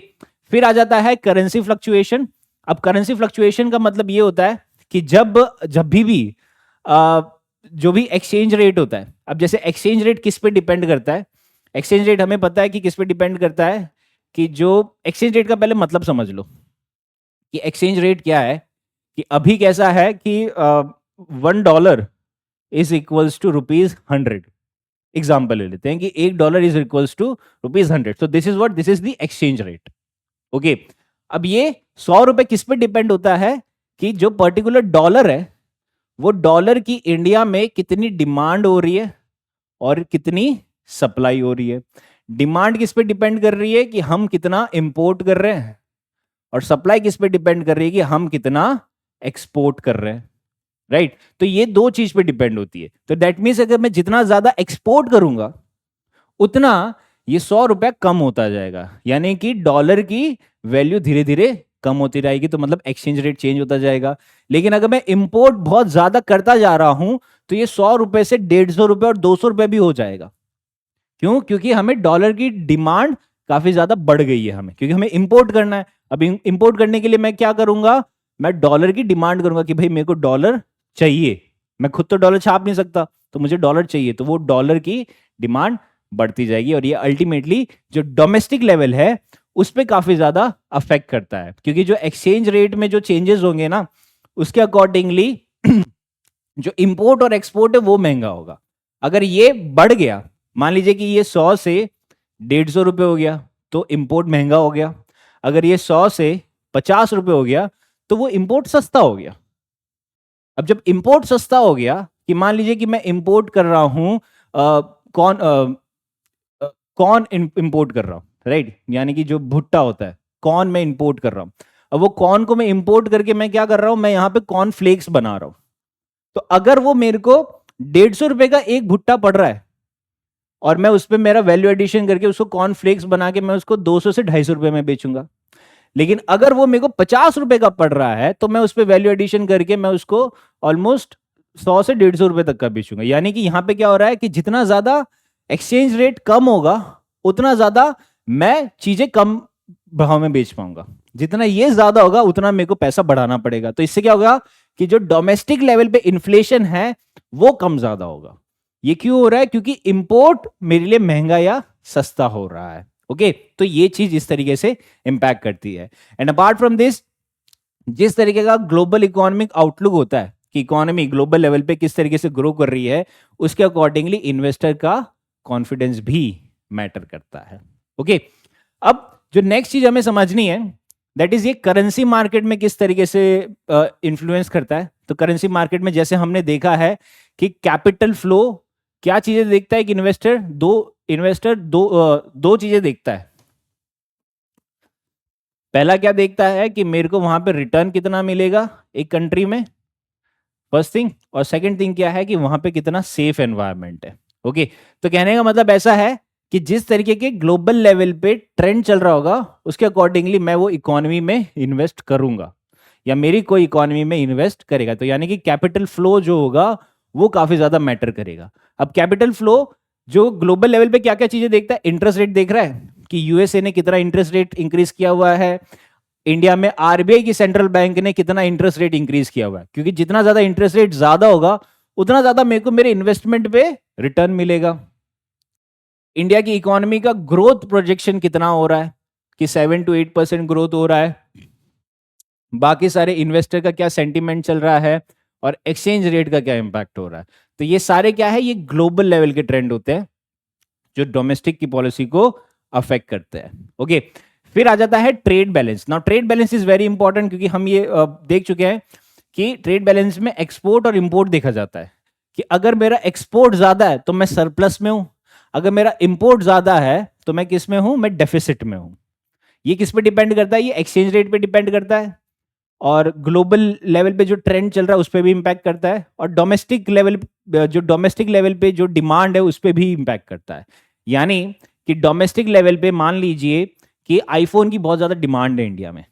फिर आ जाता है करेंसी फ्लक्चुएशन। अब करेंसी फ्लक्चुएशन का मतलब ये होता है कि जब जब भी जो भी एक्सचेंज रेट होता है, अब जैसे एक्सचेंज रेट किस पे डिपेंड करता है, एक्सचेंज रेट हमें पता है कि किस पे डिपेंड करता है, कि जो एक्सचेंज रेट का पहले मतलब समझ लो कि एक्सचेंज रेट क्या है। कि अभी कैसा है कि $1 इज इक्वल्स टू ₹100। एग्जाम्पल ले लेते हैं कि $1 is equals to ₹100। So this is what, this is the exchange rate. Okay, अब ये ₹100 किस पे डिपेंड होता है कि जो पर्टिकुलर डॉलर है वो डॉलर की इंडिया में कितनी डिमांड हो रही है और कितनी सप्लाई हो रही है। डिमांड किस पे डिपेंड कर रही है कि हम कितना इंपोर्ट कर रहे हैं, और सप्लाई किस पे डिपेंड कर रही है कि हम कितना एक्सपोर्ट कर रहे हैं, राइट। तो ये दो चीज पे डिपेंड होती है। तो दैट मीन्स अगर मैं जितना ज्यादा एक्सपोर्ट करूंगा उतना ये ₹100 कम होता जाएगा, यानी कि डॉलर की वैल्यू धीरे धीरे कम होती रहेगी, तो मतलब एक्सचेंज रेट चेंज होता जाएगा। लेकिन अगर मैं इंपोर्ट बहुत ज्यादा करता जा रहा हूं तो ये ₹100 से ₹150 और ₹200 भी हो जाएगा। क्यों? क्योंकि हमें डॉलर की डिमांड काफी ज्यादा बढ़ गई है, हमें क्योंकि हमें इंपोर्ट करना है। अब इंपोर्ट करने के लिए मैं क्या करूंगा, मैं डॉलर की डिमांड करूंगा कि भाई मेरे को डॉलर चाहिए। मैं खुद तो डॉलर छाप नहीं सकता, तो मुझे डॉलर चाहिए, तो वो डॉलर की डिमांड बढ़ती जाएगी, और ये अल्टीमेटली जो डोमेस्टिक लेवल है उस पर काफी ज्यादा अफेक्ट करता है। क्योंकि जो एक्सचेंज रेट में जो चेंजेस होंगे ना, उसके अकॉर्डिंगली जो इंपोर्ट और एक्सपोर्ट है वो महंगा होगा। अगर ये बढ़ गया, मान लीजिए कि ये 100 से ₹150 हो गया तो इंपोर्ट महंगा हो गया। अगर ये 100 से ₹50 हो गया तो वो इंपोर्ट सस्ता हो गया। अब जब इंपोर्ट सस्ता हो गया, कि मान लीजिए कि मैं इंपोर्ट कर रहा हूं कॉर्न, कॉर्न इंपोर्ट कर रहा हूं, राइट, यानी कि जो भुट्टा होता है कॉर्न में इंपोर्ट कर रहा हूं। अब वो कॉर्न को मैं इंपोर्ट करके मैं क्या कर रहा हूं, मैं यहां पे कॉर्न फ्लेक्स बना रहा हूं। तो अगर वो मेरे को ₹150 का एक भुट्टा पड़ रहा है और मैं उस पर मेरा वैल्यू एडिशन करके उसको कॉर्न फ्लेक्स बना के मैं उसको 200 से ₹250 में बेचूंगा। लेकिन अगर वो मेरे को ₹50 का पड़ रहा है तो मैं उस पर वैल्यू एडिशन करके मैं उसको ऑलमोस्ट 100 से ₹150 तक का बेचूंगा। यानी कि यहां पे क्या हो रहा है कि जितना ज्यादा एक्सचेंज रेट कम होगा उतना ज्यादा मैं चीजें कम भाव में बेच पाऊंगा, जितना ये ज्यादा होगा उतना मेरे को पैसा बढ़ाना पड़ेगा। तो इससे क्या होगा कि जो डोमेस्टिक लेवल पे इन्फ्लेशन है वो कम ज्यादा होगा। ये क्यों हो रहा है? क्योंकि इंपोर्ट मेरे लिए महंगा या सस्ता हो रहा है। ओके, तो ये चीज इस तरीके से इंपैक्ट करती है। एंड अपार्ट फ्रॉम दिस, जिस तरीके का ग्लोबल इकोनॉमिक आउटलुक होता है कि इकोनॉमी ग्लोबल लेवल पे किस तरीके से ग्रो कर रही है, उसके अकॉर्डिंगली इन्वेस्टर का कॉन्फिडेंस भी मैटर करता है। ओके, अब जो नेक्स्ट चीज हमें समझनी है दैट इज ये करेंसी मार्केट में किस तरीके से इन्फ्लुएंस करता है। तो करेंसी मार्केट में जैसे हमने देखा है कि कैपिटल फ्लो क्या चीजें देखता है कि दो चीजें देखता है। पहला क्या देखता है कि मेरे को वहां पे रिटर्न कितना मिलेगा एक कंट्री में, फर्स्ट थिंग, और सेकंड थिंग क्या है कि वहां पे कितना सेफ एनवायरनमेंट है। ओके, तो कहने का मतलब ऐसा है कि जिस तरीके के ग्लोबल लेवल पे ट्रेंड चल रहा होगा उसके अकॉर्डिंगली मैं वो इकोनॉमी में इन्वेस्ट करूंगा या मेरी कोई इकोनॉमी में इन्वेस्ट करेगा। तो यानी कि कैपिटल फ्लो जो होगा वो काफी ज्यादा मैटर करेगा। अब कैपिटल फ्लो जो ग्लोबल लेवल पे क्या क्या चीजें देखता है, इंटरेस्ट रेट देख रहा है कि यूएसए ने कितना इंटरेस्ट रेट इंक्रीज किया हुआ है, इंडिया में आरबीआई की सेंट्रल बैंक ने कितना इंटरेस्ट रेट इंक्रीज किया हुआ है। क्योंकि जितना ज्यादा इंटरेस्ट रेट ज्यादा होगा उतना ज्यादा मेरे को मेरे इन्वेस्टमेंट पे रिटर्न मिलेगा। इंडिया की इकोनॉमी का ग्रोथ प्रोजेक्शन कितना हो रहा है कि 7 to 8% ग्रोथ हो रहा है, बाकी सारे इन्वेस्टर का क्या सेंटीमेंट चल रहा है, और एक्सचेंज रेट का क्या इंपैक्ट हो रहा है। तो ये सारे क्या है, ये ग्लोबल लेवल के ट्रेंड होते हैं जो डोमेस्टिक की पॉलिसी को अफेक्ट करते हैं। ओके, फिर आ जाता है trade balance. Now trade balance is very important क्योंकि हम ये देख चुके हैं कि ट्रेड बैलेंस में एक्सपोर्ट और इंपोर्ट देखा जाता है कि अगर मेरा एक्सपोर्ट ज्यादा है तो मैं सरप्लस में हूं, अगर मेरा इंपोर्ट ज्यादा है तो मैं किस में हूं, मैं डेफिसिट में हूं। ये किस पे डिपेंड करता है, ये एक्सचेंज रेट पे डिपेंड करता है। और ग्लोबल लेवल पे जो ट्रेंड चल रहा है उस पर भी इम्पैक्ट करता है, और डोमेस्टिक लेवल पे जो डिमांड है उस पर भी इम्पैक्ट करता है। यानी कि डोमेस्टिक लेवल पे मान लीजिए कि आईफोन की बहुत ज़्यादा डिमांड है इंडिया में,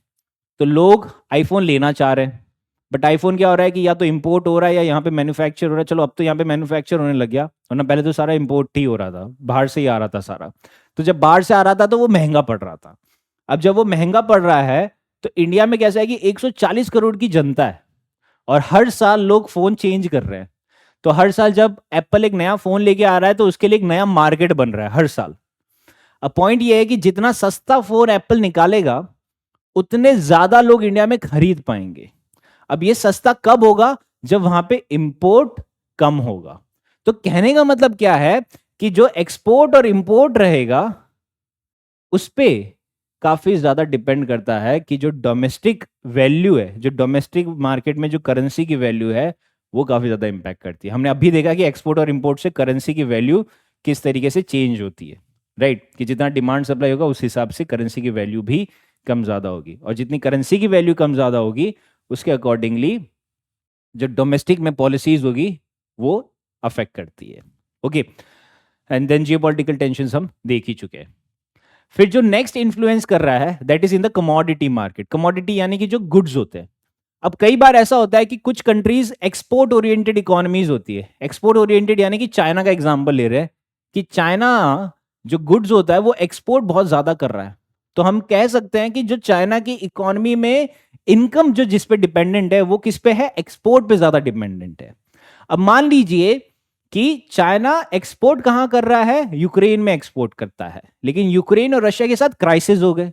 तो लोग आईफोन लेना चाह रहे हैं, बट आईफोन क्या हो रहा है कि या तो इंपोर्ट हो रहा है या यहाँ पे मैन्युफैक्चर हो रहा है। चलो अब तो यहाँ पे मैन्युफैक्चर होने लग गया, वरना पहले तो सारा इंपोर्ट ही हो रहा था, बाहर से ही आ रहा था सारा। तो जब बाहर से आ रहा था तो वो महंगा पड़ रहा था। अब जब वो महंगा पड़ रहा है तो इंडिया में कैसा है कि 140 करोड़ की जनता है और हर साल लोग फोन चेंज कर रहे हैं। तो हर साल जब एप्पल एक नया फोन लेके आ रहा है तो उसके लिए एक नया मार्केट बन रहा है हर साल। अब पॉइंट ये है कि जितना सस्ता फोन एप्पल निकालेगा उतने ज्यादा लोग इंडिया में खरीद पाएंगे। अब ये सस्ता कब होगा? जब वहां पे इंपोर्ट कम होगा। तो कहने का मतलब क्या है कि जो एक्सपोर्ट और इंपोर्ट रहेगा उस पे काफी ज्यादा डिपेंड करता है कि जो डोमेस्टिक वैल्यू है, जो डोमेस्टिक मार्केट में जो करेंसी की वैल्यू है वो काफी ज्यादा इंपैक्ट करती है। हमने अभी देखा कि एक्सपोर्ट और इंपोर्ट से करेंसी की वैल्यू किस तरीके से चेंज होती है, राइट? कि जितना डिमांड सप्लाई होगा उस हिसाब से करेंसी की वैल्यू भी कम ज्यादा होगी, और जितनी करेंसी की वैल्यू कम ज्यादा होगी उसके अकॉर्डिंगली जो डोमेस्टिक में पॉलिसीज होगी वो अफेक्ट करती है। Okay, and then geopolitical tensions हम देख ही चुके हैं। फिर जो नेक्स्ट इन्फ्लुएंस कर रहा है that is in the commodity market. Commodity यानी कि जो गुड्स होते हैं। अब कई बार ऐसा होता है कि कुछ कंट्रीज एक्सपोर्ट ओरिएंटेड इकोनॉमीज होती है। एक्सपोर्ट ओरिएंटेड यानी कि चाइना का एग्जांपल ले रहे हैं कि चाइना जो गुड्स होता है वो एक्सपोर्ट बहुत ज्यादा कर रहा है। तो हम कह सकते हैं कि जो चाइना की इकोनॉमी में इनकम जो जिस पे डिपेंडेंट है वो किस पे है? एक्सपोर्ट पे ज्यादा डिपेंडेंट है। अब मान लीजिए कि चाइना एक्सपोर्ट कहां कर रहा है? यूक्रेन में एक्सपोर्ट करता है, लेकिन यूक्रेन और रशिया के साथ क्राइसिस हो गए।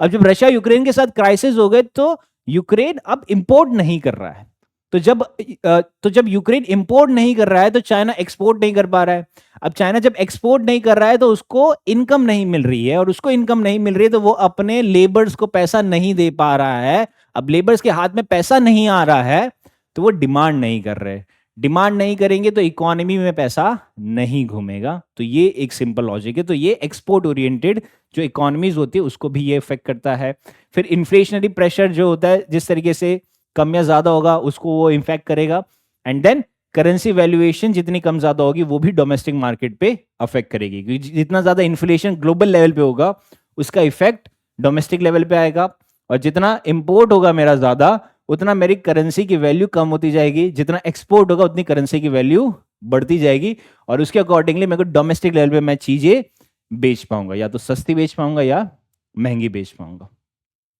अब जब रशिया यूक्रेन के साथ क्राइसिस हो गए तो यूक्रेन अब इंपोर्ट नहीं कर रहा है। तो जब यूक्रेन इंपोर्ट नहीं कर रहा है तो चाइना एक्सपोर्ट नहीं कर पा रहा है। अब चाइना जब एक्सपोर्ट नहीं कर रहा है तो उसको इनकम नहीं मिल रही है, और उसको इनकम नहीं मिल रही है तो वो अपने लेबर्स को पैसा नहीं दे पा रहा है। अब लेबर्स के हाथ में पैसा नहीं आ रहा है तो वो डिमांड नहीं कर रहे। डिमांड नहीं करेंगे तो इकोनॉमी में पैसा नहीं घूमेगा। तो ये एक सिंपल लॉजिक है। तो ये एक्सपोर्ट ओरिएंटेड जो इकोनॉमीज होती है उसको भी ये इफेक्ट करता है। फिर इन्फ्लेशनरी प्रेशर जो होता है, जिस तरीके से कम या ज्यादा होगा उसको वो इफेक्ट करेगा। एंड देन करेंसी वैल्यूएशन जितनी कम ज्यादा होगी वो भी डोमेस्टिक मार्केट पे अफेक्ट करेगी, क्योंकि जितना ज्यादा इन्फ्लेशन ग्लोबल लेवल पे होगा उसका इफेक्ट डोमेस्टिक लेवल पे आएगा, और जितना इंपोर्ट होगा मेरा ज्यादा उतना मेरी करेंसी की वैल्यू कम होती जाएगी, जितना एक्सपोर्ट होगा उतनी करेंसी की वैल्यू बढ़ती जाएगी, और उसके अकॉर्डिंगली मेरे को डोमेस्टिक लेवल पे मैं चीजें बेच पाऊंगा, या तो सस्ती बेच पाऊंगा या महंगी बेच पाऊंगा।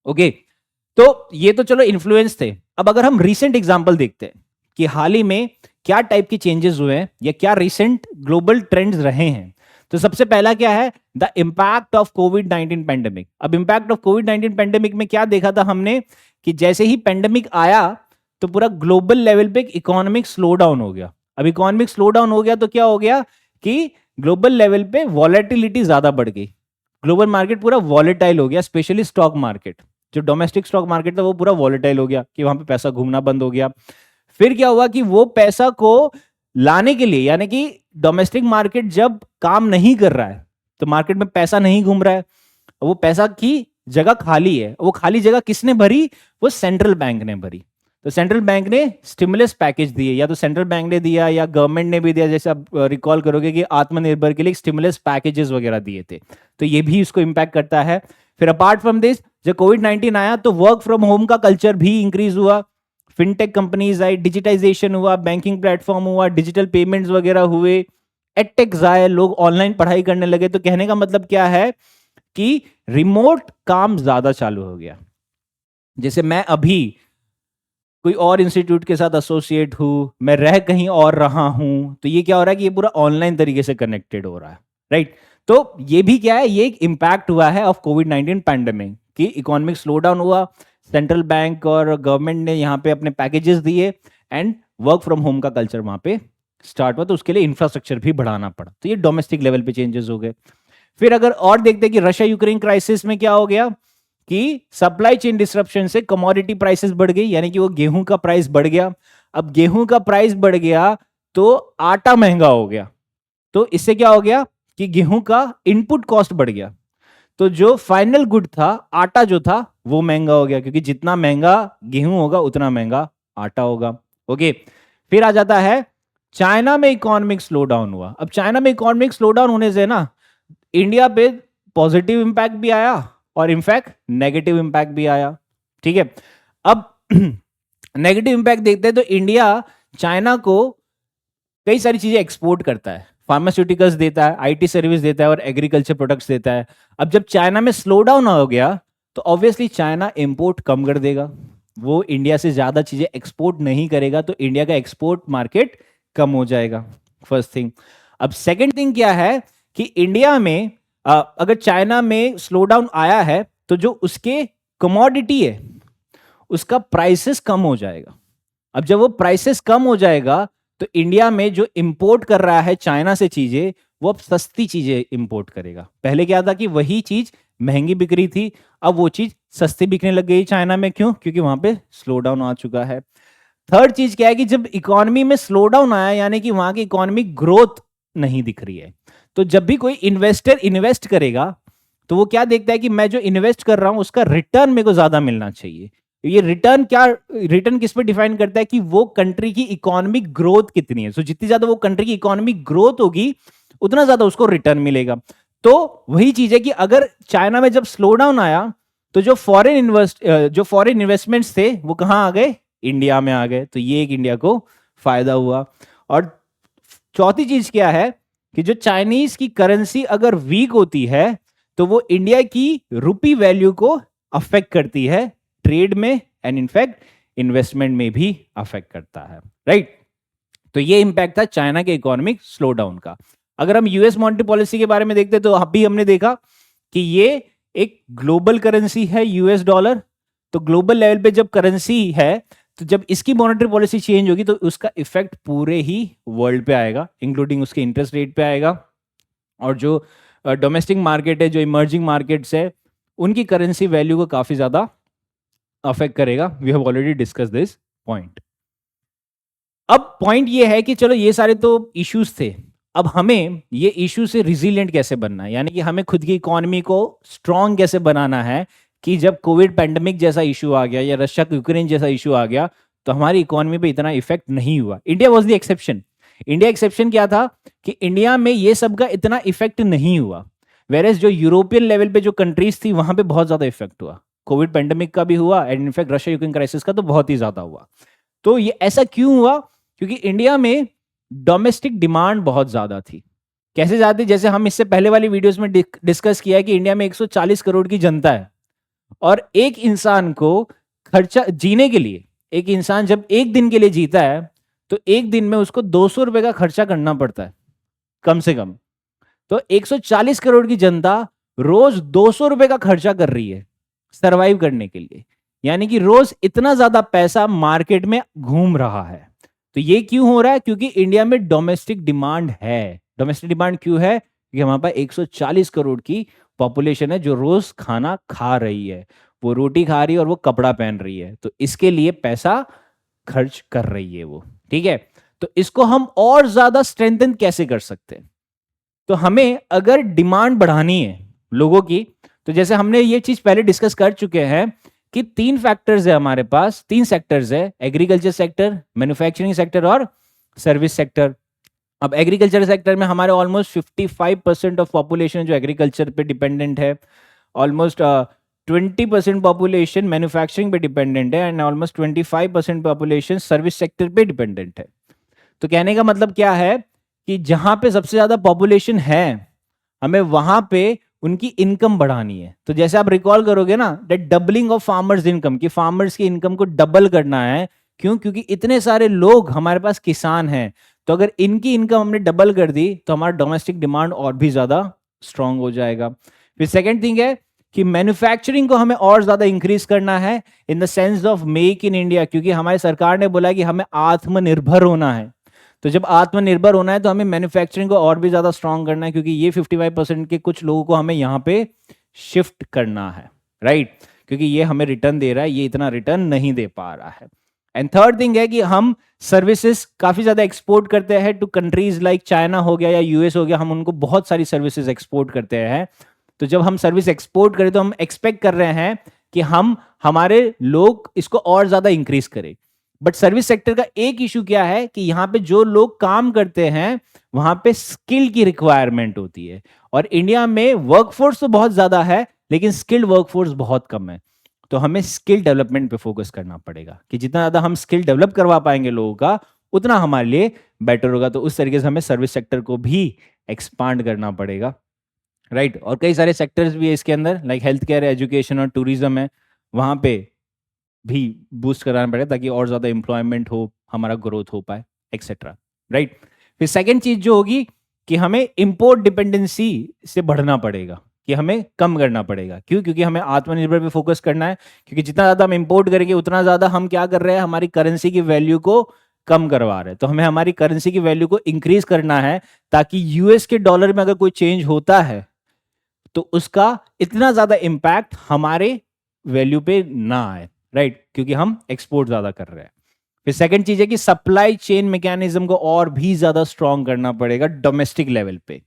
ओके, तो ये तो चलो इन्फ्लुएंस थे। अब अगर हम रीसेंट एग्जांपल देखते हैं कि हाल ही में क्या टाइप की चेंजेस हुए हैं या क्या रीसेंट ग्लोबल ट्रेंड्स रहे हैं, तो सबसे पहला क्या है? The impact of covid pandemic. अब इंपैक्ट ऑफ कोविड-19 पेंडेमिक में क्या देखा था हमने कि जैसे ही पेंडेमिक आया तो पूरा ग्लोबल लेवल पे इकोनॉमिक स्लो डाउन हो गया। अब इकोनॉमिक स्लो डाउन हो गया तो क्या हो गया कि ग्लोबल लेवल पे वॉलेटिलिटी ज्यादा बढ़ गई। ग्लोबल मार्केट पूरा वॉलेटाइल हो गया, स्पेशली स्टॉक मार्केट। जो डोमेस्टिक स्टॉक मार्केट था वो पूरा वॉलेटाइल हो गया कि वहां पे पैसा घूमना बंद हो गया। फिर क्या हुआ कि वो पैसा को लाने के लिए, यानी कि डोमेस्टिक मार्केट जब काम नहीं कर रहा है तो मार्केट में पैसा नहीं घूम रहा है, वो पैसा की जगह खाली है। वो खाली जगह किसने भरी? वो सेंट्रल बैंक ने भरी। तो सेंट्रल बैंक ने स्टिमुलस पैकेज दिए, या तो सेंट्रल बैंक ने दिया या गवर्नमेंट ने भी दिया। जैसे आप रिकॉल करोगे कि आत्मनिर्भर के लिए स्टिमुलस पैकेजेस वगैरह दिए थे, तो ये भी इसको इंपैक्ट करता है। फिर अपार्ट फ्रॉम दिस जब कोविड-19 आया तो वर्क फ्रॉम होम का कल्चर भी इंक्रीज हुआ, फिनटेक कंपनीज आई, डिजिटाइजेशन हुआ, बैंकिंग प्लेटफॉर्म हुआ, डिजिटल पेमेंट्स वगैरह हुए, एडटेक्स आए, लोग ऑनलाइन पढ़ाई करने लगे। तो कहने का मतलब क्या है कि रिमोट काम ज्यादा चालू हो गया। जैसे मैं अभी कोई और इंस्टीट्यूट के साथ एसोसिएट हूं, मैं रह कहीं और रहा हूं, तो ये क्या हो रहा है कि ये पूरा ऑनलाइन तरीके से कनेक्टेड हो रहा है, राइट? तो ये भी क्या है, ये एक इंपैक्ट हुआ है ऑफ कोविड-19 पैंडेमिक कि इकोनॉमिक स्लो डाउन हुआ, सेंट्रल बैंक और गवर्नमेंट ने यहाँ पे अपने पैकेजेस दिए, एंड वर्क फ्रॉम होम का कल्चर वहां पे स्टार्ट हुआ, तो उसके लिए इंफ्रास्ट्रक्चर भी बढ़ाना पड़ा। तो ये डोमेस्टिक लेवल पे चेंजेस हो गए। फिर अगर और देखते हैं कि रशिया यूक्रेन क्राइसिस में क्या हो गया कि सप्लाई चेन डिसरप्शन से कमोडिटी प्राइसेस बढ़ गई, यानी कि वो गेहूं का प्राइस बढ़ गया। अब गेहूं का प्राइस बढ़ गया तो आटा महंगा हो गया, तो इससे क्या हो गया कि गेहूं का इनपुट कॉस्ट बढ़ गया। तो जो फाइनल गुड था, आटा जो था, वो महंगा हो गया, क्योंकि जितना महंगा गेहूं होगा उतना महंगा आटा होगा। ओके, फिर आ जाता है चाइना में इकोनॉमिक स्लो डाउन हुआ। अब चाइना में इकोनॉमिक स्लो डाउन होने से ना इंडिया पे पॉजिटिव इंपैक्ट भी आया और इनफैक्ट नेगेटिव इंपैक्ट भी आया। ठीक है, अब नेगेटिव इंपैक्ट देखते हैं तो इंडिया चाइना को कई सारी चीजें एक्सपोर्ट करता है, फार्मास्यूटिकल्स देता है, आईटी सर्विस देता है और एग्रीकल्चर प्रोडक्ट्स देता है। अब जब चाइना में स्लो डाउन हो गया तो ऑब्वियसली चाइना इंपोर्ट कम कर देगा, वो इंडिया से ज्यादा चीजें एक्सपोर्ट नहीं करेगा, तो इंडिया का एक्सपोर्ट मार्केट कम हो जाएगा, फर्स्ट थिंग। अब सेकेंड थिंग क्या है कि इंडिया में अगर चाइना में स्लो डाउन आया है तो जो उसके कमोडिटी है उसका प्राइसेस कम हो जाएगा। अब जब वो प्राइसेस कम हो जाएगा तो इंडिया में जो इंपोर्ट कर रहा है चाइना से चीजें, वो अब सस्ती चीजें इंपोर्ट करेगा। पहले क्या था कि वही चीज महंगी बिक रही थी, अब वो चीज सस्ती बिकने लग गई चाइना में। क्यों? क्योंकि वहां पे स्लो डाउन आ चुका है। थर्ड चीज क्या है कि जब इकोनॉमी में स्लो डाउन आया, यानी कि वहां की इकोनॉमिक ग्रोथ नहीं दिख रही है, तो जब भी कोई इन्वेस्टर इन्वेस्ट करेगा तो वो क्या देखता है कि मैं जो इन्वेस्ट कर रहा हूं उसका रिटर्न मेरे को ज्यादा मिलना चाहिए। ये रिटर्न क्या, रिटर्न किस पे डिफाइन करता है कि वो कंट्री की इकोनॉमिक ग्रोथ कितनी है। सो जितनी ज्यादा वो कंट्री की इकोनॉमिक ग्रोथ होगी उतना ज्यादा उसको रिटर्न मिलेगा। तो वही चीज है कि अगर चाइना में जब स्लो डाउन आया तो जो फॉरेन इन्वेस्टमेंट्स थे वो कहां आ गए? इंडिया में आ गए। तो ये एक इंडिया को फायदा हुआ। और चौथी चीज क्या है कि जो चाइनीज की करेंसी अगर वीक होती है तो वो इंडिया की रुपी वैल्यू को अफेक्ट करती है, ट्रेड में एंड इनफैक्ट इन्वेस्टमेंट में भी अफेक्ट करता है, राइट। तो ये इंपैक्ट था चाइना के इकोनॉमिक स्लो डाउन का। अगर हम यूएस मॉनेटरी पॉलिसी के बारे में देखते तो अभी हमने देखा कि ये एक ग्लोबल करेंसी है यूएस डॉलर। तो ग्लोबल लेवल पे जब करेंसी है तो जब इसकी मॉनेटरी पॉलिसी चेंज होगी तो उसका इफेक्ट पूरे ही वर्ल्ड पे आएगा, इंक्लूडिंग उसके इंटरेस्ट रेट पे आएगा। और जो डोमेस्टिक मार्केट है, जो इमर्जिंग मार्केट्स है, उनकी करेंसी वैल्यू को काफी ज्यादा अफेक्ट करेगा। We have already discuss this point. अब पॉइंट ये है कि चलो ये सारे तो इश्यूज थे, अब हमें ये इश्यू से रिजिलियंट कैसे बनना है, यानी कि हमें खुद की इकोनॉमी को स्ट्रांग कैसे बनाना है कि जब कोविड पैंडेमिक जैसा इशू आ गया या रशिया यूक्रेन जैसा इशू आ गया तो हमारी इकोनॉमी पे इतना इफेक्ट नहीं हुआ। India was the exception. India exception क्या था कि इंडिया में ये सब का इतना इफेक्ट नहीं हुआ, वेरेज जो यूरोपियन लेवल पे जो कंट्रीज थी वहां पे बहुत ज्यादा इफेक्ट हुआ। कोविड पैंडेमिक का भी हुआ and in fact Russia Ukraine crisis का तो बहुत ही ज्यादा हुआ। तो ये ऐसा क्यों हुआ? क्योंकि इंडिया में डोमेस्टिक डिमांड बहुत ज्यादा थी। कैसे ज्यादा थी? जैसे हम इससे पहले वाली वीडियोस में डिस्कस किया है कि इंडिया में 140 करोड़ की जनता है और एक इंसान को खर्चा जीने के लिए, एक इंसान जब एक दिन के लिए जीता है तो एक दिन में उसको 200 रुपए का खर्चा करना पड़ता है कम से कम। तो 140 करोड़ की जनता रोज 200 रुपए का खर्चा कर रही है सरवाइव करने के लिए, यानी कि रोज इतना ज्यादा पैसा मार्केट में घूम रहा है। तो ये क्यों हो रहा है? क्योंकि इंडिया में डोमेस्टिक डिमांड है। डोमेस्टिक डिमांड क्यों है? क्योंकि हमारे पास 140 करोड़ की पॉपुलेशन है जो रोज खाना खा रही है, वो रोटी खा रही है और वो कपड़ा पहन रही है, तो इसके लिए पैसा खर्च कर रही है वो। ठीक है, तो इसको हम और ज्यादा स्ट्रेंथन कैसे कर सकते हैं? तो हमें अगर डिमांड बढ़ानी है लोगों की, तो जैसे हमने ये चीज पहले डिस्कस कर चुके हैं कि 3 फैक्टर्स है हमारे पास, 3 सेक्टर्स है, एग्रीकल्चर सेक्टर, मैन्युफैक्चरिंग सेक्टर और सर्विस सेक्टर। अब एग्रीकल्चर सेक्टर में हमारे ऑलमोस्ट 55% ऑफ पॉपुलेशन जो एग्रीकल्चर पे डिपेंडेंट है, ऑलमोस्ट 20% पॉपुलेशन मैन्युफैक्चरिंग पे डिपेंडेंट है and almost 25% population service sector पे डिपेंडेंट है। तो कहने का मतलब क्या है कि जहां पे सबसे ज्यादा पॉपुलेशन है हमें वहां पे उनकी इनकम बढ़ानी है। तो जैसे आप रिकॉल करोगे ना, that doubling of farmers income, कि फार्मर्स की इनकम को डबल करना है। क्यों? क्योंकि इतने सारे लोग हमारे पास किसान हैं, तो अगर इनकी इनकम हमने डबल कर दी तो हमारा डोमेस्टिक डिमांड और भी ज्यादा स्ट्रांग हो जाएगा। फिर सेकेंड थिंग है कि मैन्युफैक्चरिंग को हमें और ज्यादा इंक्रीज करना है in the sense of make in India, क्योंकि हमारी सरकार ने बोला कि हमें आत्मनिर्भर होना है। तो जब आत्मनिर्भर होना है तो हमें मैन्युफैक्चरिंग को और भी ज्यादा स्ट्रांग करना है, क्योंकि ये 55% के कुछ लोगों को हमें यहाँ पे शिफ्ट करना है, राइट। क्योंकि ये हमें रिटर्न दे रहा है, ये इतना रिटर्न नहीं दे पा रहा है। एंड थर्ड थिंग है कि हम सर्विसेज काफी ज्यादा एक्सपोर्ट करते हैं टू कंट्रीज लाइक चाइना हो गया या यूएस हो गया, हम उनको बहुत सारी सर्विसेज एक्सपोर्ट करते हैं। तो जब हम सर्विस एक्सपोर्ट करें तो हम एक्सपेक्ट कर रहे हैं कि हम हमारे लोग इसको और ज्यादा इंक्रीज करें। बट सर्विस सेक्टर का एक इशू क्या है कि यहाँ पे जो लोग काम करते हैं वहां पे स्किल की रिक्वायरमेंट होती है, और इंडिया में वर्कफोर्स तो बहुत ज्यादा है लेकिन स्किल्ड वर्कफोर्स बहुत कम है। तो हमें स्किल डेवलपमेंट पे फोकस करना पड़ेगा कि जितना ज्यादा हम स्किल डेवलप करवा पाएंगे लोगों का उतना हमारे लिए बेटर होगा। तो उस तरीके से हमें सर्विस सेक्टर को भी एक्सपांड करना पड़ेगा, राइट। और कई सारे सेक्टर्स भी है इसके अंदर, लाइक हेल्थ केयर, एजुकेशन और टूरिज्म है, वहां पे भी बूस्ट कराना पड़ेगा ताकि और ज्यादा एम्प्लॉयमेंट हो, हमारा ग्रोथ हो पाए, एक्सेट्रा, राइट। फिर सेकेंड चीज जो होगी कि हमें इंपोर्ट डिपेंडेंसी से बढ़ना पड़ेगा, कि हमें कम करना पड़ेगा। क्यों? क्योंकि हमें आत्मनिर्भर पे फोकस करना है, क्योंकि जितना ज्यादा हम इंपोर्ट करेंगे उतना ज्यादा हम क्या कर रहे हैं, हमारी करेंसी की वैल्यू को कम करवा रहे हैं। तो हमें हमारी करेंसी की वैल्यू को इंक्रीज करना है ताकि यूएस के डॉलर में अगर कोई चेंज होता है तो उसका इतना ज्यादा इंपैक्ट हमारे वैल्यू पे ना आए, राइट, क्योंकि हम एक्सपोर्ट ज्यादा कर रहे हैं। फिर सेकंड चीज है कि सप्लाई चेन मैकेनिज्म को और भी ज्यादा स्ट्रांग करना पड़ेगा डोमेस्टिक लेवल पे,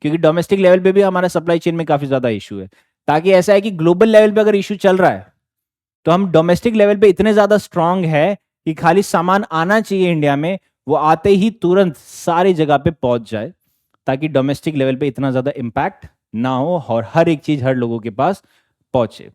क्योंकि डोमेस्टिक लेवल पे भी हमारा सप्लाई चेन में काफी ज्यादा इशू है। ताकि ऐसा है कि ग्लोबल लेवल पे अगर इशू चल रहा है तो हम डोमेस्टिक लेवल पे इतने ज्यादा स्ट्रांग है कि खाली सामान आना चाहिए इंडिया में, वो आते ही तुरंत सारी जगह पे पहुंच जाए, ताकि डोमेस्टिक लेवल पे इतना ज्यादा इंपैक्ट ना हो और हर एक चीज हर लोगों के पास पहुंचे।